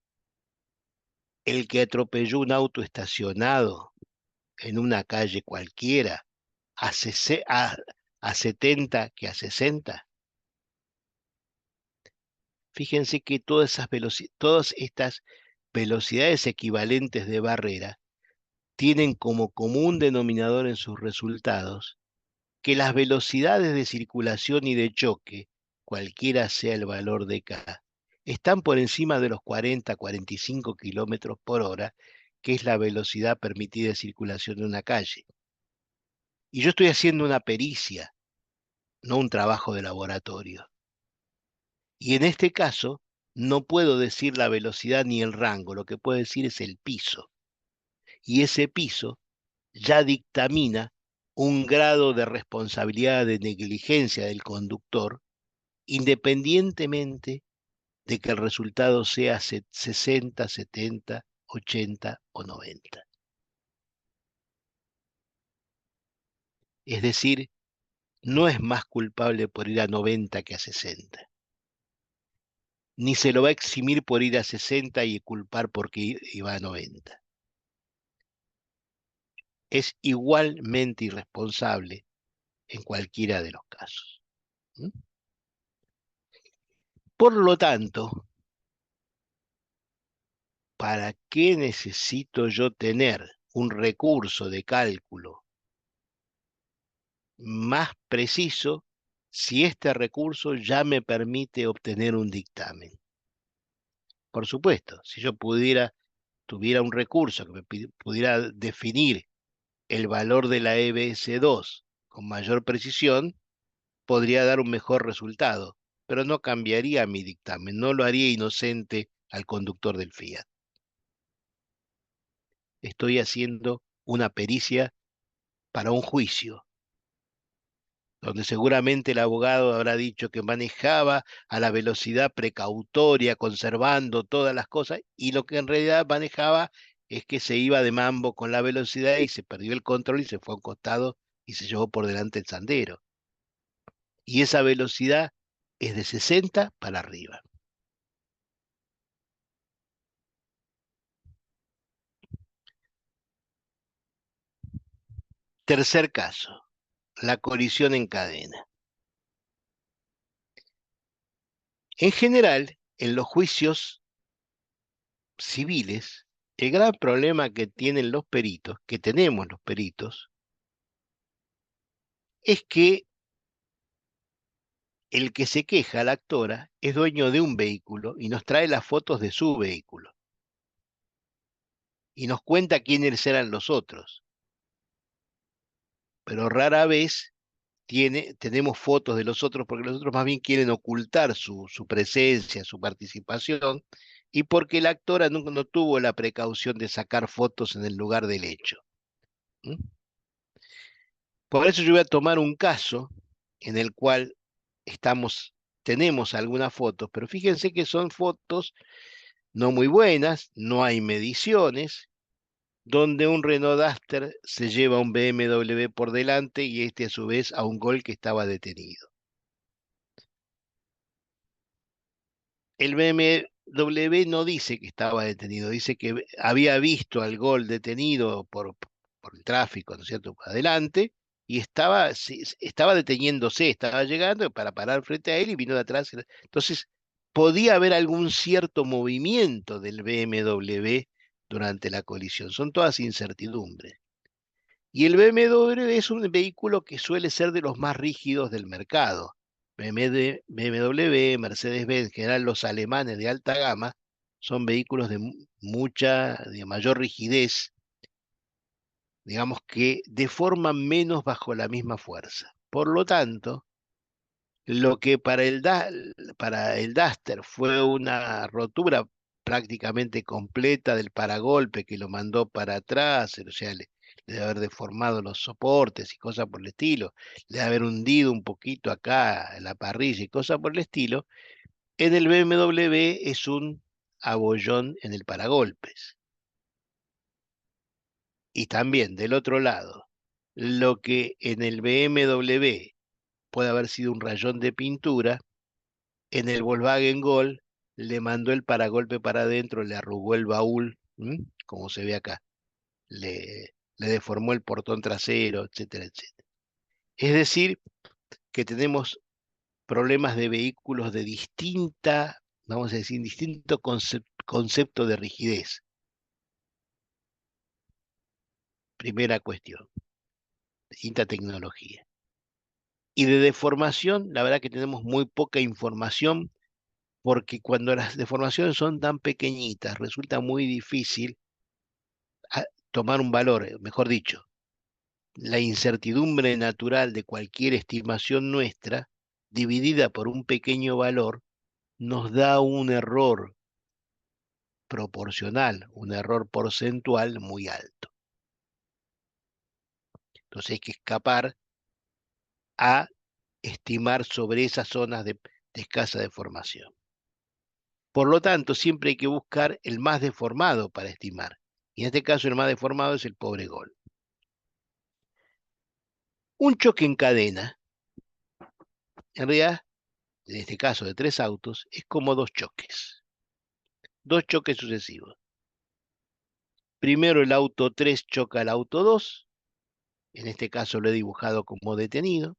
el que atropelló un auto estacionado en una calle cualquiera a, a 70 que a 60? Fíjense que todas estas velocidades equivalentes de barrera tienen como común denominador en sus resultados que las velocidades de circulación y de choque, cualquiera sea el valor de K, están por encima de los 40, 45 kilómetros por hora, que es la velocidad permitida de circulación de una calle. Y yo estoy haciendo una pericia, no un trabajo de laboratorio. Y en este caso, no puedo decir la velocidad ni el rango, lo que puedo decir es el piso. Y ese piso ya dictamina un grado de responsabilidad, de negligencia del conductor, independientemente de que el resultado sea 60, 70, 80 o 90. Es decir, no es más culpable por ir a 90 que a 60. Ni se lo va a eximir por ir a 60 y culpar porque iba a 90. Es igualmente irresponsable en cualquiera de los casos. ¿Mm? Por lo tanto, ¿para qué necesito yo tener un recurso de cálculo más preciso si este recurso ya me permite obtener un dictamen? Por supuesto, si yo tuviera un recurso que me pudiera definir el valor de la EBS2 con mayor precisión, podría dar un mejor resultado, pero no cambiaría mi dictamen, no lo haría inocente al conductor del Fiat. Estoy haciendo una pericia para un juicio, donde seguramente el abogado habrá dicho que manejaba a la velocidad precautoria, conservando todas las cosas, y lo que en realidad manejaba es que se iba de mambo con la velocidad y se perdió el control y se fue a un costado y se llevó por delante el sandero. Y esa velocidad es de 60 para arriba. Tercer caso, la colisión en cadena. En general, en los juicios civiles, el gran problema que tienen los peritos, que tenemos los peritos, es que el que se queja, la actora, es dueño de un vehículo y nos trae las fotos de su vehículo y nos cuenta quiénes eran los otros, pero rara vez tenemos fotos de los otros porque los otros más bien quieren ocultar su presencia, su participación, y porque la actora no tuvo la precaución de sacar fotos en el lugar del hecho. ¿Mm? Por eso yo voy a tomar un caso en el cual tenemos algunas fotos, pero fíjense que son fotos no muy buenas, no hay mediciones, donde un Renault Duster se lleva a un BMW por delante y este a su vez a un Gol que estaba detenido. El BMW no dice que estaba detenido, dice que había visto al Gol detenido por el tráfico, ¿no es cierto?, por adelante, y estaba deteniéndose, estaba llegando para parar frente a él y vino de atrás. Entonces, podía haber algún cierto movimiento del BMW durante la colisión. Son todas incertidumbres. Y el BMW es un vehículo que suele ser de los más rígidos del mercado. BMW, Mercedes-Benz, en general los alemanes de alta gama, son vehículos de mayor rigidez, digamos que deforman menos bajo la misma fuerza. Por lo tanto, lo que para el Duster fue una rotura prácticamente completa del paragolpe que lo mandó para atrás, o sea, le debe haber deformado los soportes y cosas por el estilo, le debe haber hundido un poquito acá en la parrilla y cosas por el estilo. En el BMW es un abollón en el paragolpes. Y también del otro lado, lo que en el BMW puede haber sido un rayón de pintura, en el Volkswagen Gol le mandó el paragolpe para adentro, le arrugó el baúl, como se ve acá, le deformó el portón trasero, etcétera, etcétera. Es decir, que tenemos problemas de vehículos de vamos a decir, distinto concepto de rigidez. Primera cuestión, distinta tecnología. Y de deformación, la verdad que tenemos muy poca información porque cuando las deformaciones son tan pequeñitas, resulta muy difícil tomar un valor, mejor dicho, la incertidumbre natural de cualquier estimación nuestra, dividida por un pequeño valor, nos da un error proporcional, un error porcentual muy alto. Entonces hay que escapar a estimar sobre esas zonas de escasa deformación. Por lo tanto, siempre hay que buscar el más deformado para estimar. Y en este caso el más deformado es el pobre gol. Un choque en cadena, en realidad, en este caso de 3 autos, es como 2 choques. 2 choques sucesivos. Primero el auto 3 choca al auto 2, en este caso lo he dibujado como detenido.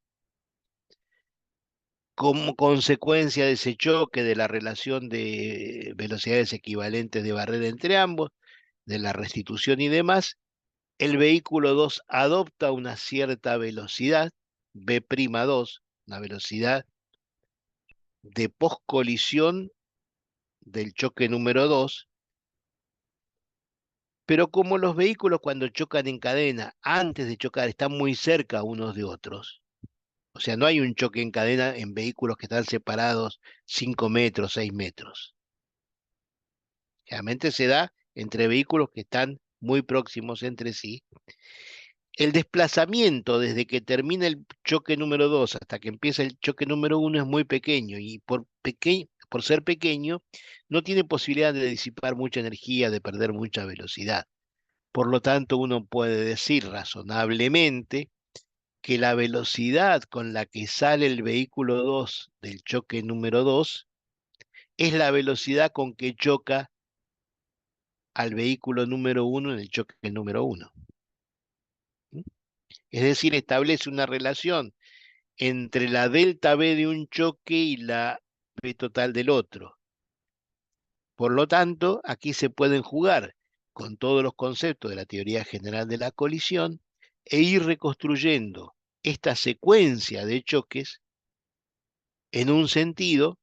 Como consecuencia de ese choque, de la relación de velocidades equivalentes de barrera entre ambos, de la restitución y demás, el vehículo 2 adopta una cierta velocidad, V'2, una velocidad de poscolisión del choque número 2, pero como los vehículos cuando chocan en cadena, antes de chocar, están muy cerca unos de otros, o sea, no hay un choque en cadena en vehículos que están separados 5 metros, 6 metros. Generalmente se da entre vehículos que están muy próximos entre sí. El desplazamiento desde que termina el choque número 2 hasta que empieza el choque número 1 es muy pequeño y por ser pequeño no tiene posibilidad de disipar mucha energía, de perder mucha velocidad. Por lo tanto, uno puede decir razonablemente que la velocidad con la que sale el vehículo 2 del choque número 2 es la velocidad con que choca al vehículo número 1 en el choque número 1. Es decir, establece una relación entre la delta V de un choque y la V total del otro. Por lo tanto, aquí se pueden jugar con todos los conceptos de la teoría general de la colisión e ir reconstruyendo esta secuencia de choques en un sentido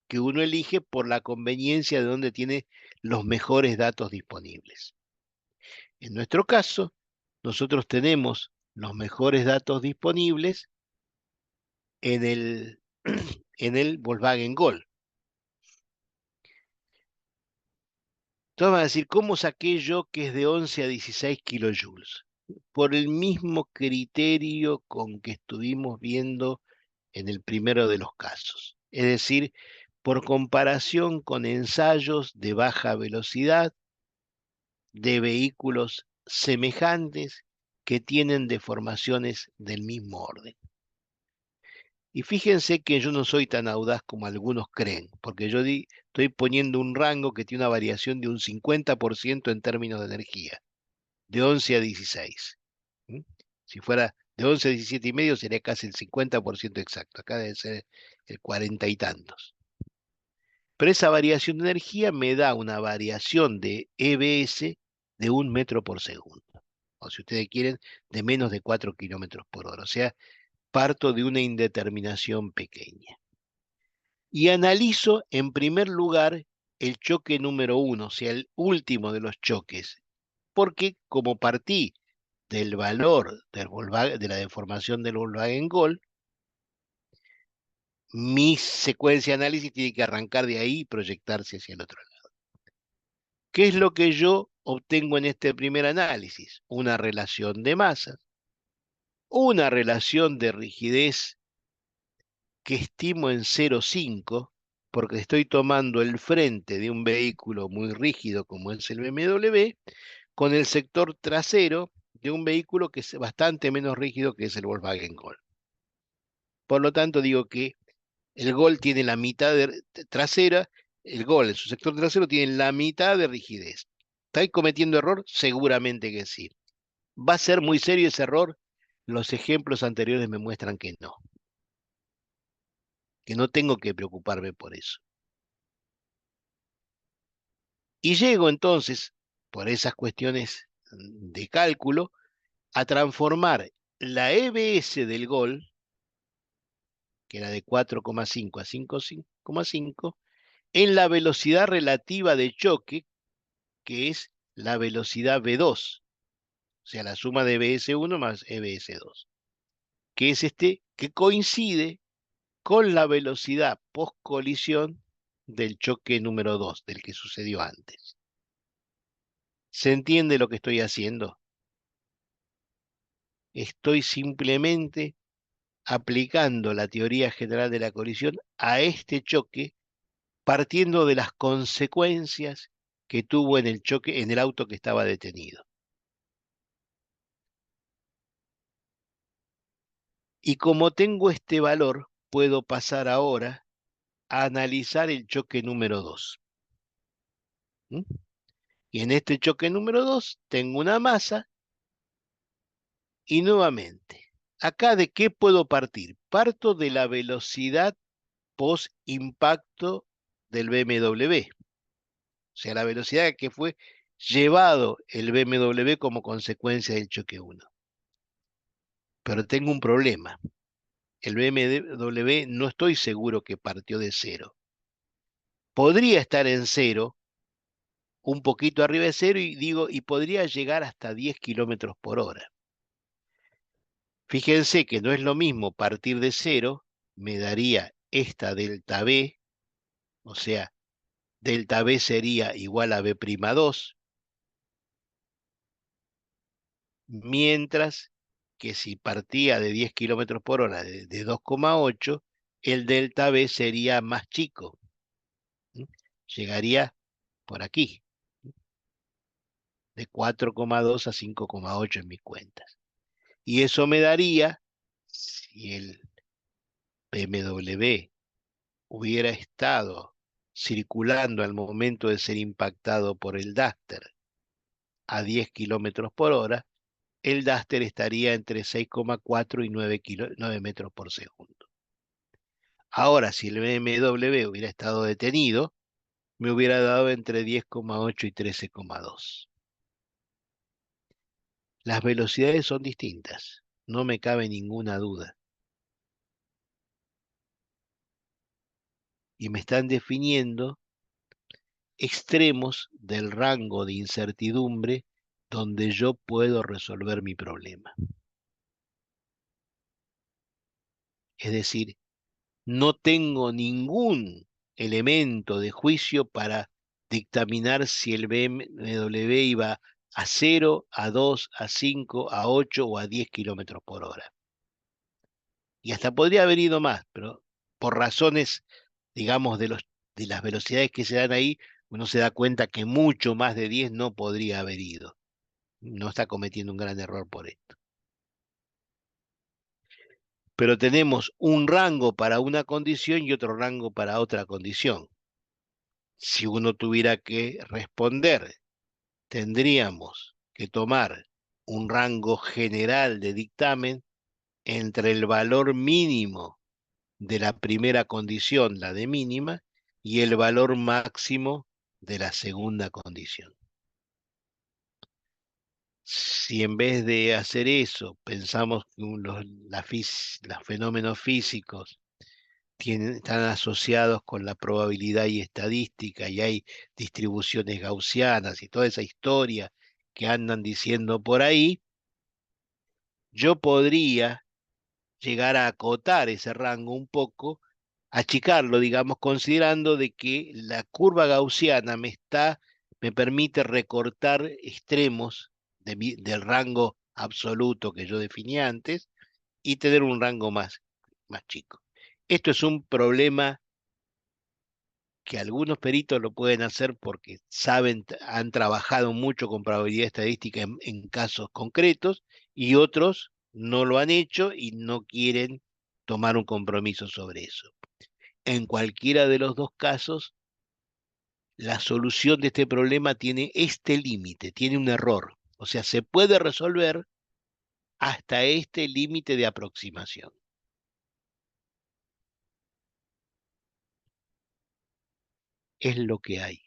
que uno elige por la conveniencia de donde tiene los mejores datos disponibles. En nuestro caso, nosotros tenemos los mejores datos disponibles en el, en el Volkswagen Gol. Entonces van a decir, ¿cómo saqué yo que es de 11 a 16 kilojoules? Por el mismo criterio con que estuvimos viendo en el primero de los casos. Es decir, por comparación con ensayos de baja velocidad de vehículos semejantes que tienen deformaciones del mismo orden. Y fíjense que yo no soy tan audaz como algunos creen, porque yo estoy poniendo un rango que tiene una variación de un 50% en términos de energía, de 11 a 16. ¿Mm? Si fuera de 11 a 17 y medio sería casi el 50% exacto, acá debe ser el 40 y tantos. Pero esa variación de energía me da una variación de EBS de 1 metro por segundo, o si ustedes quieren, de menos de 4 kilómetros por hora, o sea, parto de una indeterminación pequeña. Y analizo en primer lugar el choque número 1, o sea, el último de los choques, porque como partí del valor de la deformación del Volkswagen Gol, mi secuencia de análisis tiene que arrancar de ahí y proyectarse hacia el otro lado. ¿Qué es lo que yo obtengo en este primer análisis? Una relación de masas, una relación de rigidez que estimo en 0,5, porque estoy tomando el frente de un vehículo muy rígido como es el BMW, con el sector trasero de un vehículo que es bastante menos rígido que es el Volkswagen Gol. Por lo tanto, digo que el Gol tiene la mitad trasera, el Gol en su sector trasero tiene la mitad de rigidez. ¿Estoy cometiendo error? Seguramente que sí. ¿Va a ser muy serio ese error? Los ejemplos anteriores me muestran que no tengo que preocuparme por eso. Y llego entonces, por esas cuestiones de cálculo, a transformar la EBS del Gol, que era de 4,5 a 5,5, en la velocidad relativa de choque, que es la velocidad V2, o sea, la suma de EBS1 más EBS2, que es que coincide con la velocidad post colisión del choque número 2, del que sucedió antes. ¿Se entiende lo que estoy haciendo? Estoy simplemente aplicando la teoría general de la colisión a este choque, partiendo de las consecuencias que tuvo en el choque en el auto que estaba detenido. Y como tengo este valor, puedo pasar ahora a analizar el choque número 2. ¿Mm? Y en este choque número 2 tengo una masa y nuevamente, ¿acá de qué puedo partir? Parto de la velocidad post-impacto del BMW. O sea, la velocidad que fue llevado el BMW como consecuencia del choque 1. Pero tengo un problema. El BMW no estoy seguro que partió de cero. Podría estar en cero, un poquito arriba de cero, y podría llegar hasta 10 kilómetros por hora. Fíjense que no es lo mismo partir de cero, me daría esta delta B, o sea, delta B sería igual a B'2, mientras que si partía de 10 kilómetros por hora de 2,8, el delta B sería más chico. ¿Mm? Llegaría por aquí, de 4,2 a 5,8 en mis cuentas. Y eso me daría, si el BMW hubiera estado circulando al momento de ser impactado por el Duster a 10 kilómetros por hora, el Duster estaría entre 6,4 y 9 metros por segundo. Ahora, si el BMW hubiera estado detenido, me hubiera dado entre 10,8 y 13,2. Las velocidades son distintas, no me cabe ninguna duda. Y me están definiendo extremos del rango de incertidumbre donde yo puedo resolver mi problema. Es decir, no tengo ningún elemento de juicio para dictaminar si el BMW iba a 0, a 2, a 5, a 8 o a 10 kilómetros por hora. Y hasta podría haber ido más, pero por razones, digamos, de las velocidades que se dan ahí, uno se da cuenta que mucho más de 10 no podría haber ido. No está cometiendo un gran error por esto. Pero tenemos un rango para una condición y otro rango para otra condición. Si uno tuviera que responder, tendríamos que tomar un rango general de dictamen entre el valor mínimo de la primera condición, la de mínima, y el valor máximo de la segunda condición. Si en vez de hacer eso pensamos que los fenómenos físicos están asociados con la probabilidad y estadística y hay distribuciones gaussianas y toda esa historia que andan diciendo por ahí, yo podría llegar a acotar ese rango un poco, achicarlo, digamos, considerando de que la curva gaussiana me permite recortar extremos del rango absoluto que yo definí antes y tener un rango más chico. Esto es un problema que algunos peritos lo pueden hacer porque saben, han trabajado mucho con probabilidad estadística en casos concretos y otros no lo han hecho y no quieren tomar un compromiso sobre eso. En cualquiera de los dos casos, la solución de este problema tiene este límite, tiene un error. O sea, se puede resolver hasta este límite de aproximación. Es lo que hay.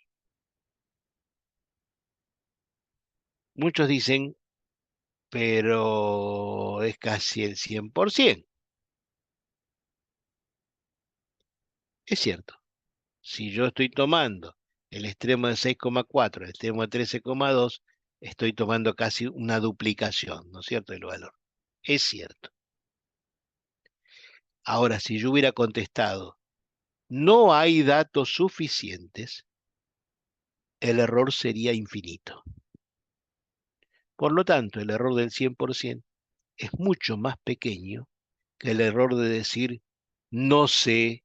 Muchos dicen, pero es casi el 100%. Es cierto, si yo estoy tomando el extremo de 6,4, el extremo de 13,2, estoy tomando casi una duplicación, ¿no es cierto?, del valor. Es cierto. Ahora, si yo hubiera contestado, no hay datos suficientes, el error sería infinito. Por lo tanto, el error del 100% es mucho más pequeño que el error de decir no sé,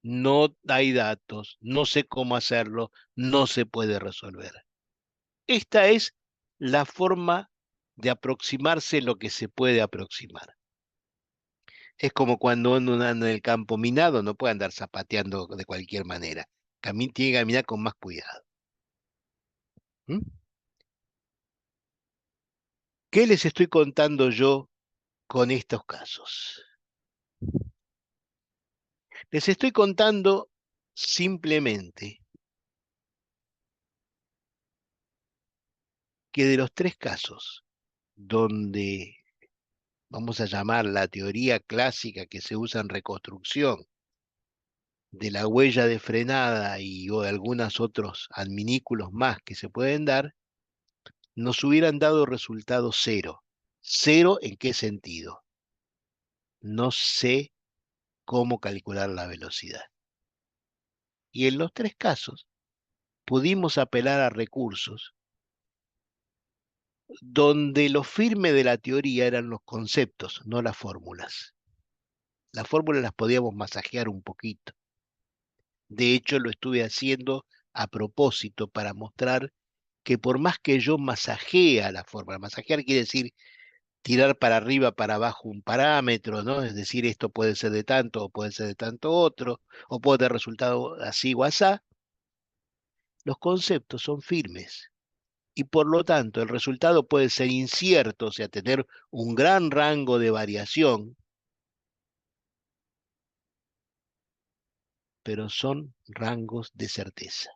no hay datos, no sé cómo hacerlo, no se puede resolver. Esta es la forma de aproximarse lo que se puede aproximar. Es como cuando uno anda en el campo minado, no puede andar zapateando de cualquier manera. Tiene que caminar con más cuidado. ¿Mm? ¿Qué les estoy contando yo con estos casos? Les estoy contando simplemente que de los tres casos donde vamos a llamar la teoría clásica que se usa en reconstrucción de la huella de frenada y o de algunos otros adminículos más que se pueden dar, nos hubieran dado resultado cero. ¿Cero en qué sentido? No sé cómo calcular la velocidad. Y en los tres casos pudimos apelar a recursos donde lo firme de la teoría eran los conceptos, no las fórmulas. Las fórmulas las podíamos masajear un poquito. De hecho, lo estuve haciendo a propósito para mostrar que por más que yo masajea la fórmula, masajear quiere decir tirar para arriba, para abajo un parámetro, ¿no? Es decir, esto puede ser de tanto o puede ser de tanto otro, o puede dar resultado así o asá, los conceptos son firmes. Y por lo tanto, el resultado puede ser incierto, o sea, tener un gran rango de variación, pero son rangos de certeza.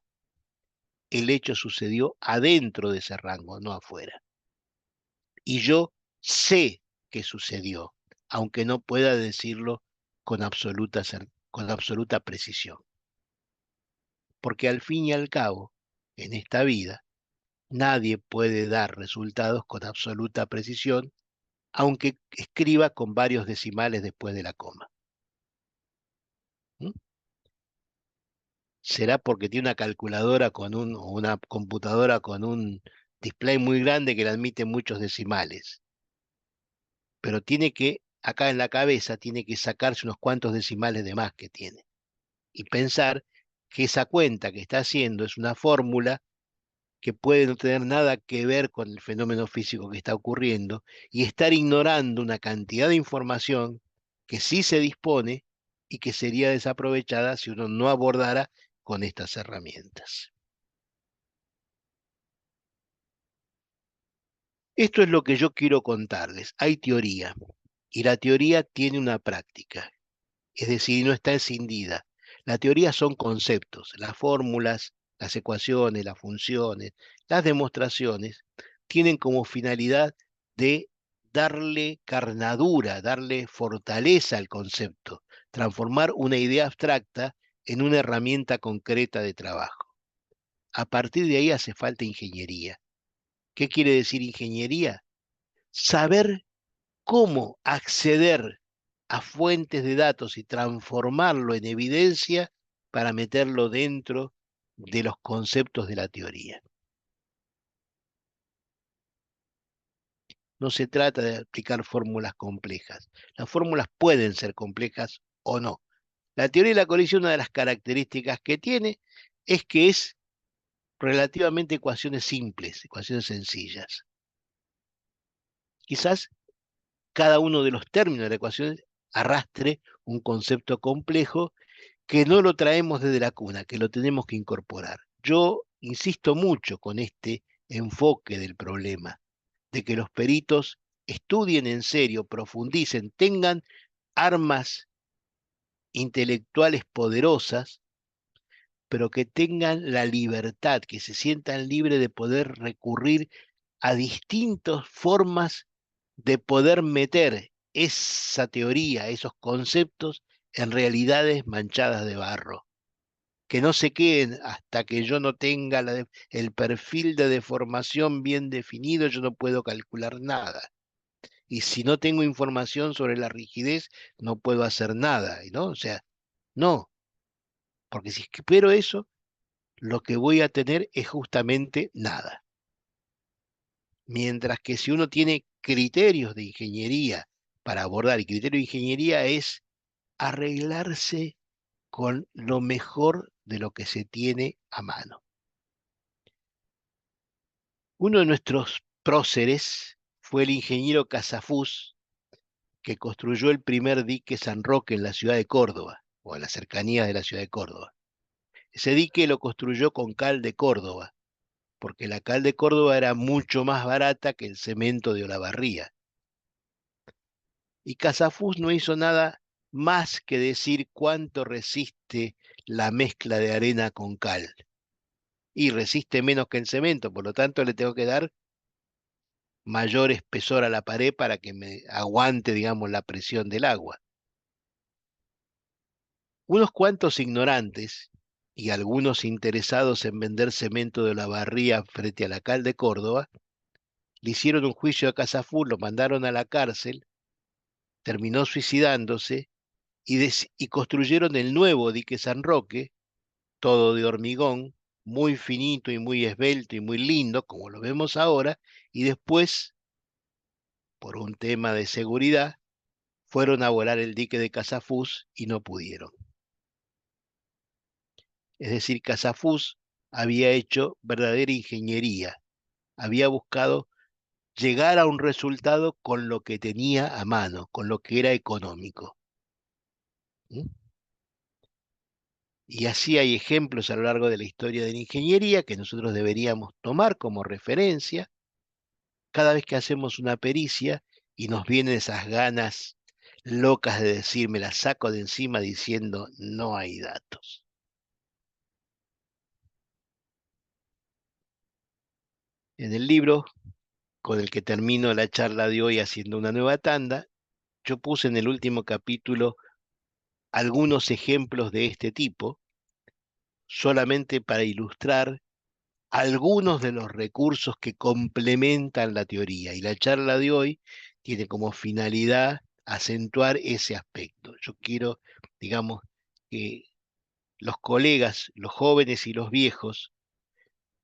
El hecho sucedió adentro de ese rango, no afuera. Y yo sé que sucedió, aunque no pueda decirlo con absoluta precisión. Porque al fin y al cabo, en esta vida, nadie puede dar resultados con absoluta precisión, aunque escriba con varios decimales después de la coma. ¿Mm? Será porque tiene una calculadora o una computadora con un display muy grande que le admite muchos decimales. Pero tiene que, acá en la cabeza, tiene que sacarse unos cuantos decimales de más que tiene. Y pensar que esa cuenta que está haciendo es una fórmula que puede no tener nada que ver con el fenómeno físico que está ocurriendo y estar ignorando una cantidad de información que sí se dispone y que sería desaprovechada si uno no abordara con estas herramientas. Esto es lo que yo quiero contarles. Hay teoría y la teoría tiene una práctica, es decir, no está escindida. La teoría son conceptos, las fórmulas, las ecuaciones, las funciones, las demostraciones, tienen como finalidad de darle carnadura, darle fortaleza al concepto, transformar una idea abstracta en una herramienta concreta de trabajo. A partir de ahí hace falta ingeniería. ¿Qué quiere decir ingeniería? Saber cómo acceder a fuentes de datos y transformarlo en evidencia para meterlo dentro de los conceptos de la teoría. No se trata de aplicar fórmulas complejas. Las fórmulas pueden ser complejas o no. La teoría de la colisión, una de las características que tiene es que es relativamente ecuaciones simples, ecuaciones sencillas. Quizás cada uno de los términos de la ecuación arrastre un concepto complejo que no lo traemos desde la cuna, que lo tenemos que incorporar. Yo insisto mucho con este enfoque del problema, de que los peritos estudien en serio, profundicen, tengan armas intelectuales poderosas, pero que tengan la libertad, que se sientan libres de poder recurrir a distintas formas de poder meter esa teoría, esos conceptos en realidades manchadas de barro. Que no se queden hasta que yo no tenga el perfil de deformación bien definido, yo no puedo calcular nada. Y si no tengo información sobre la rigidez, no puedo hacer nada, ¿no? O sea, no. porque si espero eso, lo que voy a tener es justamente nada. Mientras que si uno tiene criterios de ingeniería para abordar, y criterio de ingeniería es arreglarse con lo mejor de lo que se tiene a mano. Uno de nuestros próceres fue el ingeniero Casafús, que construyó el primer dique San Roque en la ciudad de Córdoba, o en las cercanías de la ciudad de Córdoba. Ese dique lo construyó con cal de Córdoba, porque la cal de Córdoba era mucho más barata que el cemento de Olavarría. Y Casafús no hizo nada más que decir cuánto resiste la mezcla de arena con cal. Y resiste menos que el cemento, por lo tanto le tengo que dar mayor espesor a la pared para que me aguante, digamos, la presión del agua. Unos cuantos ignorantes y algunos interesados en vender cemento de Olavarría frente a la cal de Córdoba, le hicieron un juicio a Casafús, lo mandaron a la cárcel, terminó suicidándose y construyeron el nuevo dique San Roque, todo de hormigón, muy finito y muy esbelto y muy lindo, como lo vemos ahora, y después, por un tema de seguridad, fueron a volar el dique de Casafús y no pudieron. Es decir, Casafús había hecho verdadera ingeniería, había buscado llegar a un resultado con lo que tenía a mano, con lo que era económico. ¿Mm? Y así hay ejemplos a lo largo de la historia de la ingeniería que nosotros deberíamos tomar como referencia cada vez que hacemos una pericia y nos vienen esas ganas locas de decir, me la saco de encima diciendo, no hay datos. En el libro con el que termino la charla de hoy haciendo una nueva tanda, yo puse en el último capítulo algunos ejemplos de este tipo, solamente para ilustrar algunos de los recursos que complementan la teoría. Y la charla de hoy tiene como finalidad acentuar ese aspecto. Yo quiero, digamos, que los colegas, los jóvenes y los viejos,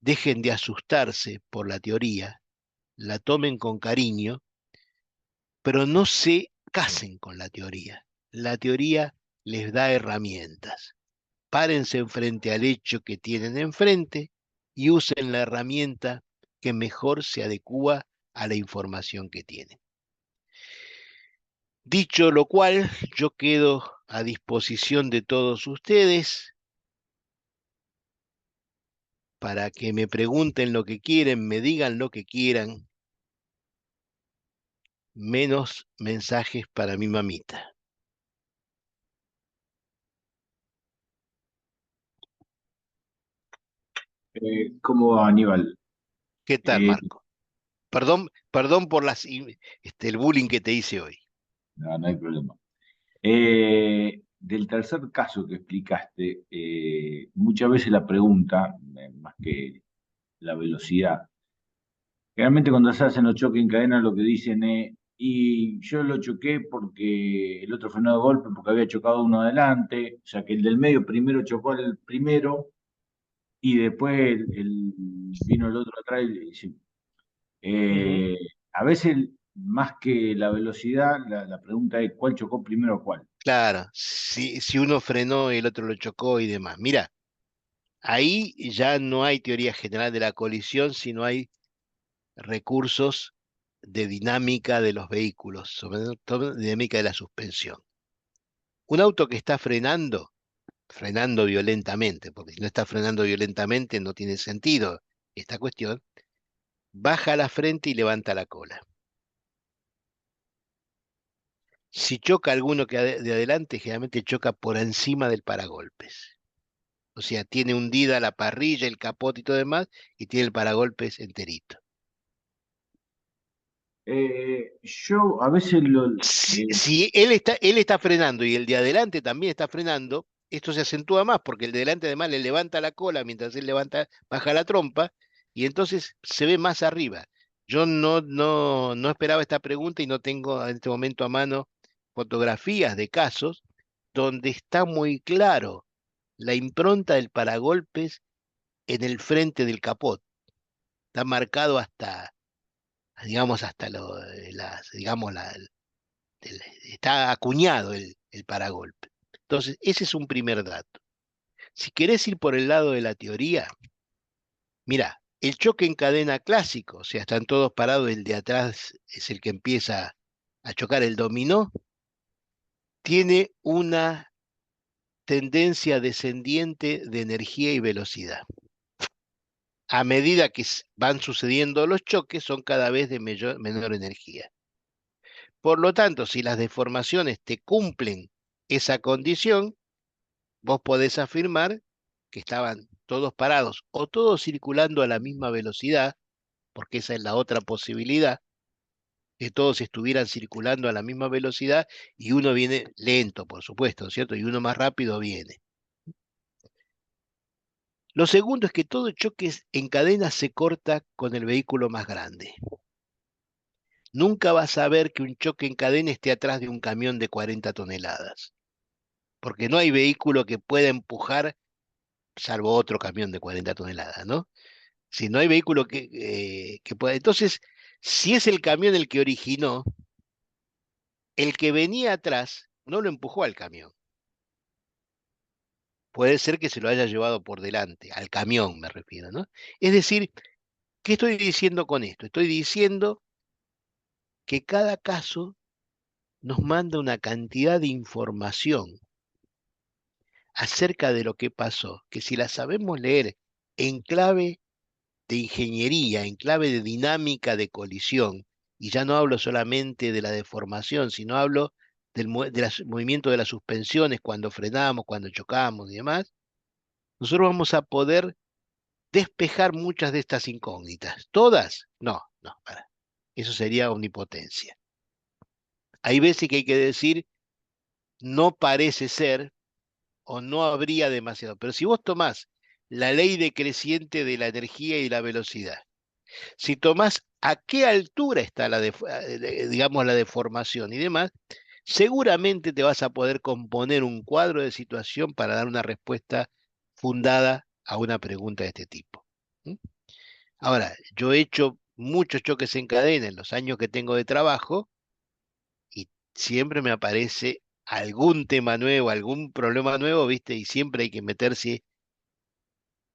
dejen de asustarse por la teoría, la tomen con cariño, pero no se casen con la teoría. La teoría les da herramientas. Párense frente al hecho que tienen enfrente y usen la herramienta que mejor se adecúa a la información que tienen. Dicho lo cual, yo quedo a disposición de todos ustedes para que me pregunten lo que quieren, me digan lo que quieran, menos mensajes para mi mamita. ¿Cómo va, Aníbal? ¿Qué tal, Eh, Marco? Perdón por el bullying que te hice hoy. no, no hay problema. Del tercer caso que explicaste, muchas veces la pregunta, más que la velocidad, generalmente cuando se hacen los choques en cadena lo que dicen es, y yo lo choqué porque el otro frenó de golpe porque había chocado uno adelante, o sea que el del medio primero chocó al primero y después vino el otro atrás y Ujú. Eh, a veces, más que la velocidad, la pregunta es cuál chocó primero a cuál. Claro, si uno frenó y el otro lo chocó y demás. Mira, ahí ya no hay teoría general de la colisión, sino hay recursos de dinámica de los vehículos, sobre todo dinámica de la suspensión. Un auto que está frenando violentamente, porque si no está frenando violentamente no tiene sentido esta cuestión, baja la frente y levanta la cola. Si choca alguno que de adelante, generalmente choca por encima del paragolpes. O sea, tiene hundida la parrilla, el capot y todo demás, y tiene el paragolpes enterito. Yo a veces Si él está frenando y el de adelante también está frenando, esto se acentúa más porque el de adelante además le levanta la cola mientras él baja la trompa y entonces se ve más arriba. Yo no esperaba esta pregunta y no tengo en este momento a mano fotografías de casos donde está muy claro la impronta del paragolpes en el frente del capot. Está marcado hasta, digamos, hasta está acuñado el paragolpe. Entonces, ese es un primer dato. Si querés ir por el lado de la teoría, mira, el choque en cadena clásico, o sea, están todos parados, el de atrás es el que empieza a chocar el dominó, tiene una tendencia descendiente de energía y velocidad. A medida que van sucediendo los choques, son cada vez de menor energía. Por lo tanto, si las deformaciones te cumplen esa condición, vos podés afirmar que estaban todos parados o todos circulando a la misma velocidad, porque esa es la otra posibilidad, que todos estuvieran circulando a la misma velocidad y uno viene lento, por supuesto, ¿cierto? Y uno más rápido viene. Lo segundo es que todo choque en cadena se corta con el vehículo más grande. Nunca vas a ver que un choque en cadena esté atrás de un camión de 40 toneladas, porque no hay vehículo que pueda empujar, salvo otro camión de 40 toneladas, ¿no? Si no hay vehículo que pueda. Entonces, si es el camión el que originó, el que venía atrás no lo empujó al camión. Puede ser que se lo haya llevado por delante, al camión me refiero, ¿no? Es decir, ¿qué estoy diciendo con esto? Estoy diciendo que cada caso nos manda una cantidad de información acerca de lo que pasó, que si la sabemos leer en clave de ingeniería, en clave de dinámica de colisión, y ya no hablo solamente de la deformación, sino hablo del movimiento de las suspensiones cuando frenamos, cuando chocamos y demás, nosotros vamos a poder despejar muchas de estas incógnitas. ¿Todas? No, no, para. Eso sería omnipotencia. Hay veces que hay que decir, no parece ser o no habría demasiado. Pero si vos tomás la ley decreciente de la energía y la velocidad, si tomás a qué altura está digamos, la deformación y demás, seguramente te vas a poder componer un cuadro de situación para dar una respuesta fundada a una pregunta de este tipo. ¿Mm? Ahora, yo he hecho muchos choques en cadena en los años que tengo de trabajo y siempre me aparece algún tema nuevo, algún problema nuevo, ¿viste? Y siempre hay que meterse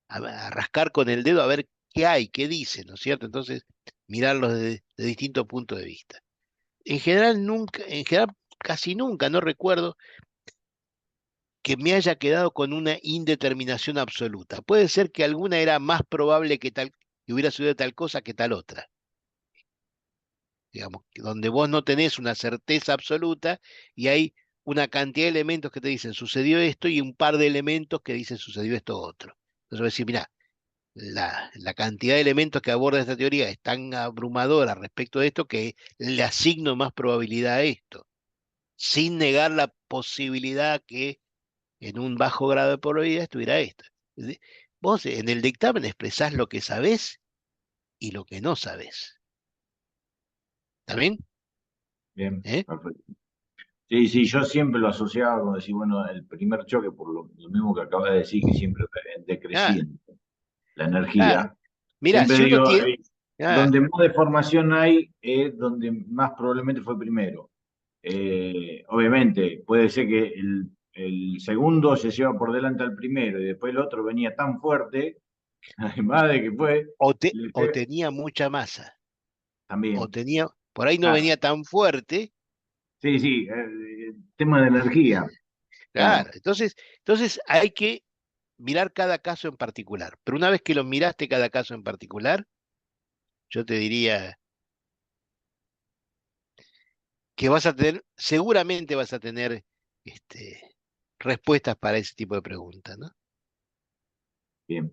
a rascar con el dedo a ver qué hay, qué dice, ¿no es cierto? Entonces, mirarlos de distintos puntos de vista. En general, casi nunca, no recuerdo que me haya quedado con una indeterminación absoluta. Puede ser que alguna era más probable que hubiera sucedido tal cosa que tal otra. Digamos, donde vos no tenés una certeza absoluta y hay una cantidad de elementos que te dicen sucedió esto y un par de elementos que dicen sucedió esto otro. Entonces, voy a decir, mirá, la cantidad de elementos que aborda esta teoría es tan abrumadora respecto de esto que le asigno más probabilidad a esto, sin negar la posibilidad que en un bajo grado de probabilidad estuviera esto. Vos en el dictamen expresás lo que sabés y lo que no sabés. ¿Está bien? Bien, ¿Eh? perfecto. Sí, sí, yo siempre lo asociaba con decir, bueno, el primer choque, por lo mismo que acabas de decir, que siempre es Claro, decreciente la claro. energía. Mirá, Siempre si uno digo, tiene... Ah, donde más deformación hay es donde más probablemente fue primero. Obviamente, puede ser que el segundo se lleva por delante al primero y después el otro venía tan fuerte, además de que fue, le o pega- tenía mucha masa, o también. tenía... Por ahí no Claro, venía tan fuerte. sí, sí, tema de energía, Claro, claro, entonces hay que mirar cada caso en particular. Pero una vez que lo miraste cada caso en particular, yo te diría que seguramente vas a tener respuestas para ese tipo de preguntas, ¿no? bien.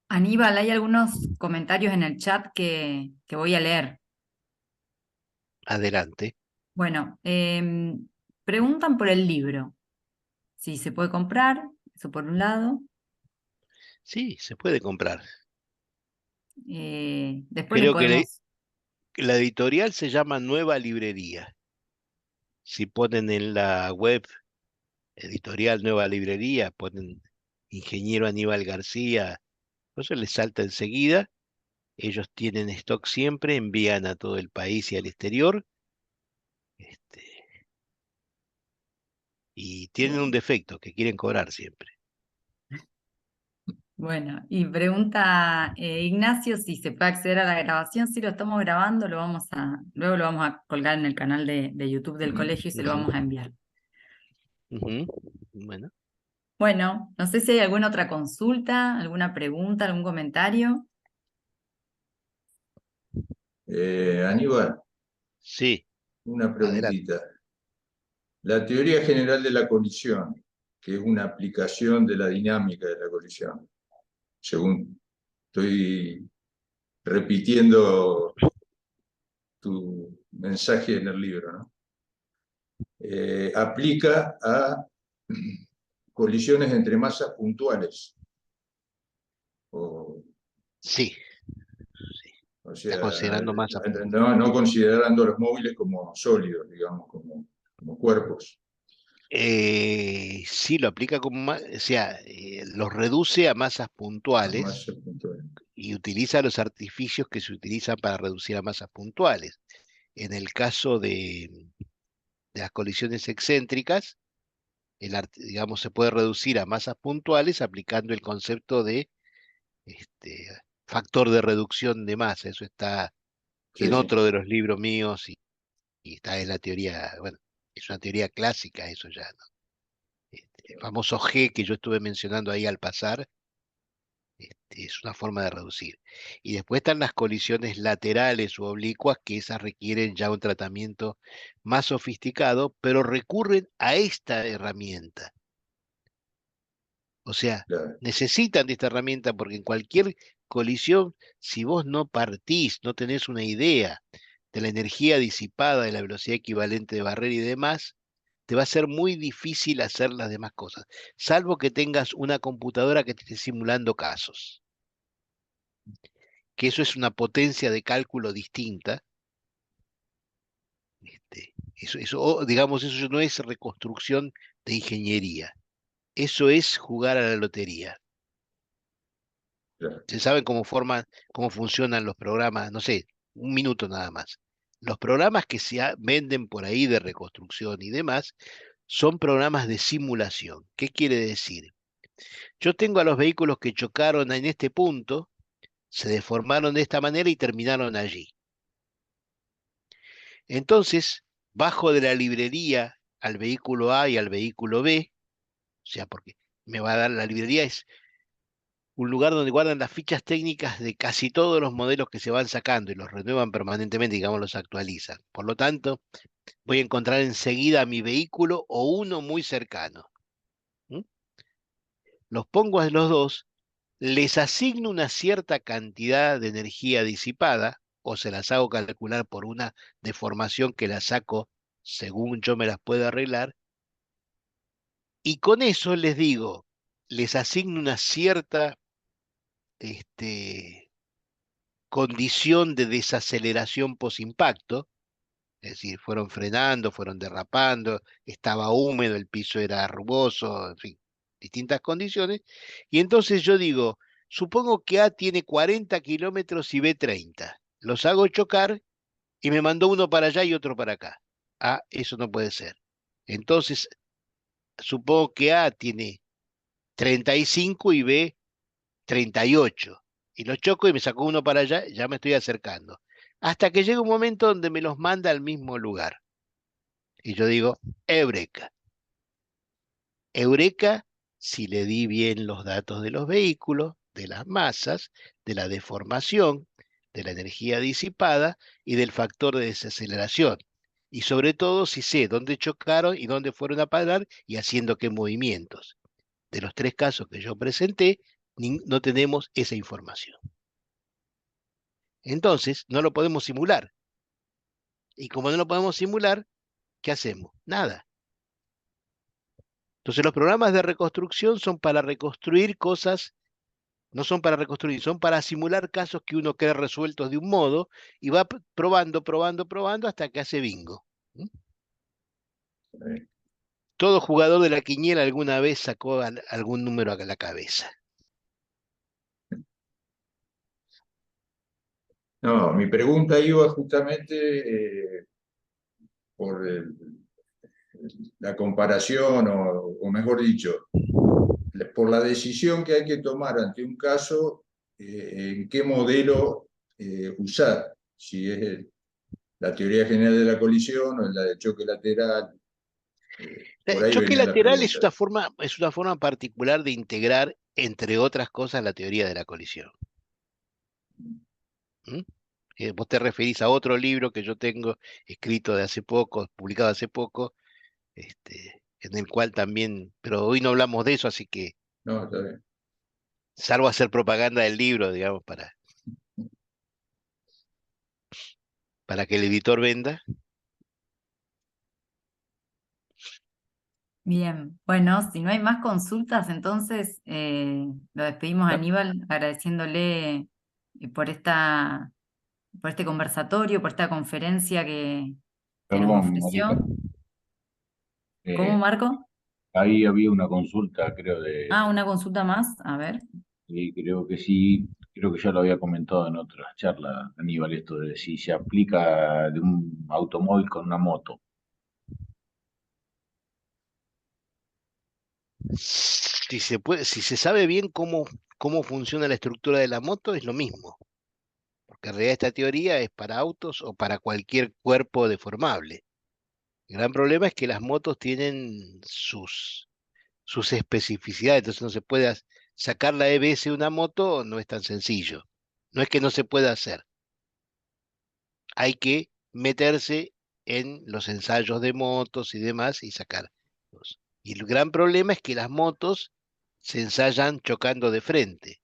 Aníbal, hay algunos comentarios en el chat que voy a leer. Adelante. Bueno, preguntan por el libro, si se puede comprar, eso por un lado. Sí, se puede comprar. Después les Creo que podemos... La editorial se llama Nueva Librería. Si ponen en la web editorial Nueva Librería, ponen Ingeniero Aníbal García, eso les salta enseguida. Ellos tienen stock siempre, envían a todo el país y al exterior. Este, y tienen un defecto, que quieren cobrar siempre. Bueno, y pregunta Ignacio si se puede acceder a la grabación. Si lo estamos grabando, luego lo vamos a colgar en el canal de YouTube del colegio y se lo vamos a enviar. Bueno. Bueno, no sé si hay alguna otra consulta, alguna pregunta, algún comentario. Aníbal, Sí, una adelante. preguntita. La teoría general de la colisión, que es una aplicación de la dinámica de la colisión, según estoy repitiendo tu mensaje en el libro, ¿no? Aplica a colisiones entre masas puntuales. Sí, O está sea, considerando masa. no considerando los móviles como sólidos, digamos, como cuerpos. Sí, lo aplica como, o sea, los reduce a masas puntuales Masas puntuales. y utiliza los artificios que se utilizan para reducir a masas puntuales. En el caso de las colisiones excéntricas, digamos, se puede reducir a masas puntuales aplicando el concepto de factor de reducción de masa. Eso está en Sí. otro de los libros míos y está en la teoría, bueno, es una teoría clásica eso ya, ¿no? El famoso G que yo estuve mencionando ahí al pasar, es una forma de reducir. Y después están las colisiones laterales u oblicuas, que esas requieren ya un tratamiento más sofisticado, pero recurren a esta herramienta. O sea, Claro. necesitan de esta herramienta porque en cualquier colisión, si vos no partís, no tenés una idea de la energía disipada, de la velocidad equivalente de barrera y demás, te va a ser muy difícil hacer las demás cosas, salvo que tengas una computadora que te esté simulando casos, que eso es una potencia de cálculo distinta. Digamos, eso no es reconstrucción de ingeniería, eso es jugar a la lotería. Claro. Se saben cómo funcionan los programas, no sé, un minuto nada más. Los programas que se venden por ahí de reconstrucción y demás son programas de simulación. ¿Qué quiere decir? Yo tengo a los vehículos que chocaron en este punto, se deformaron de esta manera y terminaron allí. Entonces, bajo de la librería al vehículo A y al vehículo B, o sea, porque me va a dar la librería es un lugar donde guardan las fichas técnicas de casi todos los modelos que se van sacando y los renuevan permanentemente, digamos, los actualizan. Por lo tanto, voy a encontrar enseguida mi vehículo o uno muy cercano. ¿Mm? Los pongo a los dos, les asigno una cierta cantidad de energía disipada o se las hago calcular por una deformación que la saco según yo me las pueda arreglar. Y con eso les digo, les asigno una cierta condición de desaceleración posimpacto, es decir, fueron frenando, fueron derrapando, estaba húmedo, el piso era rugoso, en fin, distintas condiciones. Y entonces yo digo, supongo que A tiene 40 kilómetros y B 30. Los hago chocar y me mandó uno para allá y otro para acá. Ah, eso no puede ser. Entonces, supongo que A tiene 35 y B 38. Y los choco y me sacó uno para allá, ya me estoy acercando. Hasta que llega un momento donde me los manda al mismo lugar. Y yo digo, Eureka. Eureka si le di bien los datos de los vehículos, de las masas, de la deformación, de la energía disipada y del factor de desaceleración. Y sobre todo si sé dónde chocaron y dónde fueron a parar y haciendo qué movimientos. De los tres casos que yo presenté, no tenemos esa información. Entonces, no lo podemos simular. Y como no lo podemos simular, ¿qué hacemos? Nada. Entonces, los programas de reconstrucción son para reconstruir cosas No son para reconstruir, son para simular casos que uno cree resueltos de un modo y va probando, probando, probando hasta que hace bingo. ¿Mm? Todo jugador de la quiniela alguna vez sacó algún número a la cabeza. No, mi pregunta iba justamente por la comparación, o mejor dicho, por la decisión que hay que tomar ante un caso, en qué modelo usar, si es la teoría general de la colisión o la de choque lateral. Por El ahí choque venía la lateral pregunta. es una forma particular de integrar, entre otras cosas, la teoría de la colisión. ¿Mm? Vos te referís a otro libro que yo tengo escrito de hace poco, publicado hace poco, en el cual también, pero hoy no hablamos de eso, así que No, está bien. salvo hacer propaganda del libro, digamos, para que el editor venda. Bien, bueno, si no hay más consultas, entonces lo despedimos a Ah, Aníbal agradeciéndole por este conversatorio, por esta conferencia que nos perdón, Mariela. ofreció. ¿Cómo, Eh, Marco? ahí había una consulta, creo, Ah, una consulta más, a ver. y creo que sí, creo que ya lo había comentado en otras charlas, Aníbal, esto de si se aplica de un automóvil con una moto. Si se puede, si se sabe bien cómo funciona la estructura de la moto, es lo mismo. Porque en realidad esta teoría es para autos o para cualquier cuerpo deformable. El gran problema es que las motos tienen sus especificidades, entonces no se puede sacar la EBS de una moto, no es tan sencillo. No es que no se pueda hacer, hay que meterse en los ensayos de motos y demás y sacarlos. Y el gran problema es que las motos se ensayan chocando de frente.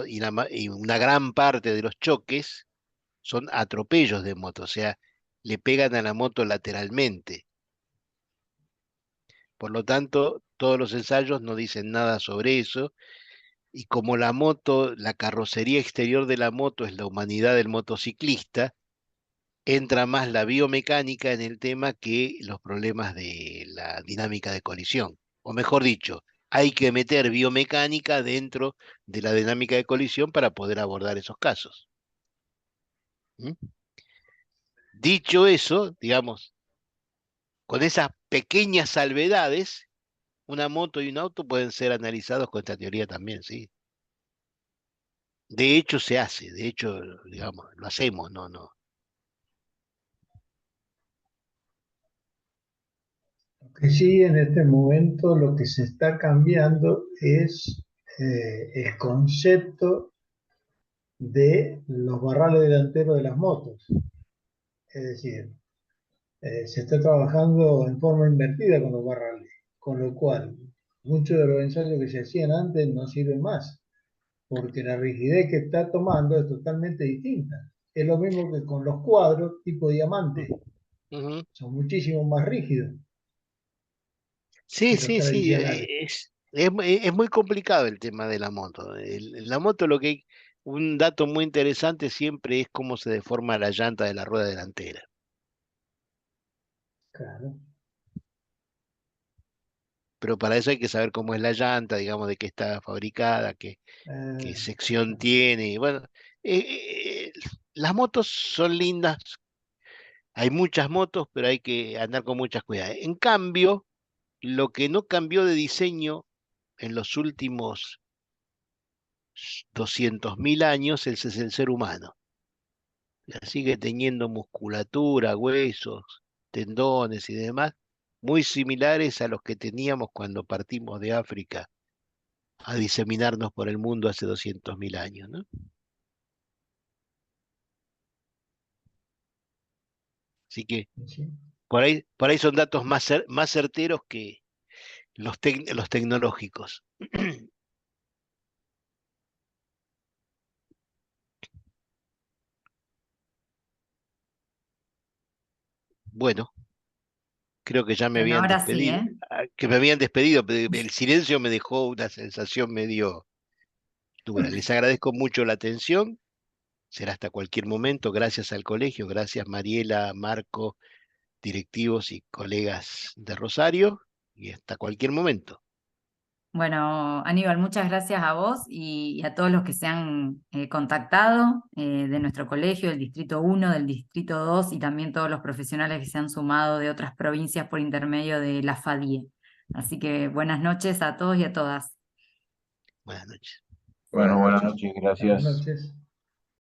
Y una gran parte de los choques son atropellos de moto, o sea, le pegan a la moto lateralmente. Por lo tanto, todos los ensayos no dicen nada sobre eso. Y como la moto, la carrocería exterior de la moto es la humanidad del motociclista, entra más la biomecánica en el tema que los problemas de la dinámica de colisión. O mejor dicho, hay que meter biomecánica dentro de la dinámica de colisión para poder abordar esos casos. ¿Mm? Dicho eso, digamos, con esas pequeñas salvedades, una moto y un auto pueden ser analizados con esta teoría también, ¿sí? De hecho, se hace, de hecho, digamos, lo hacemos, no, no. Que sí, en este momento lo que se está cambiando es el concepto de los barrales delanteros de las motos. Es decir, se está trabajando en forma invertida con los barrales, con lo cual muchos de los ensayos que se hacían antes no sirven más, porque la rigidez que está tomando es totalmente distinta. Es lo mismo que con los cuadros tipo diamante, Ujú. son muchísimo más rígidos Sí, que los sí, sí, tradicionales. es muy complicado el tema de la moto. La moto un dato muy interesante siempre es cómo se deforma la llanta de la rueda delantera. Claro. Pero para eso hay que saber cómo es la llanta, digamos, de qué está fabricada, qué sección tiene. Y bueno, las motos son lindas, hay muchas motos, pero hay que andar con muchas cuidados. En cambio, lo que no cambió de diseño en los últimos 200.000 años es el ser humano. Sigue teniendo musculatura, huesos, tendones y demás, muy similares a los que teníamos cuando partimos de África a diseminarnos por el mundo hace 200.000 años, ¿no? Así que Sí. por ahí son datos más certeros que los tecnológicos. Bueno, creo que ya me Bueno, habían ahora sí, despedido, ¿eh? que me habían despedido, pero el silencio me dejó una sensación medio Bueno, les agradezco mucho la atención. Será hasta cualquier momento. Gracias al colegio, gracias Mariela, Marco, directivos y colegas de Rosario. Y hasta cualquier momento. Bueno, Aníbal, muchas gracias a vos y a todos los que se han contactado de nuestro colegio, del Distrito 1, del Distrito 2 y también todos los profesionales que se han sumado de otras provincias por intermedio de la FADIE. Así que buenas noches a todos y a todas. Buenas noches. Bueno, buenas noches. noches, Buenas gracias. noches.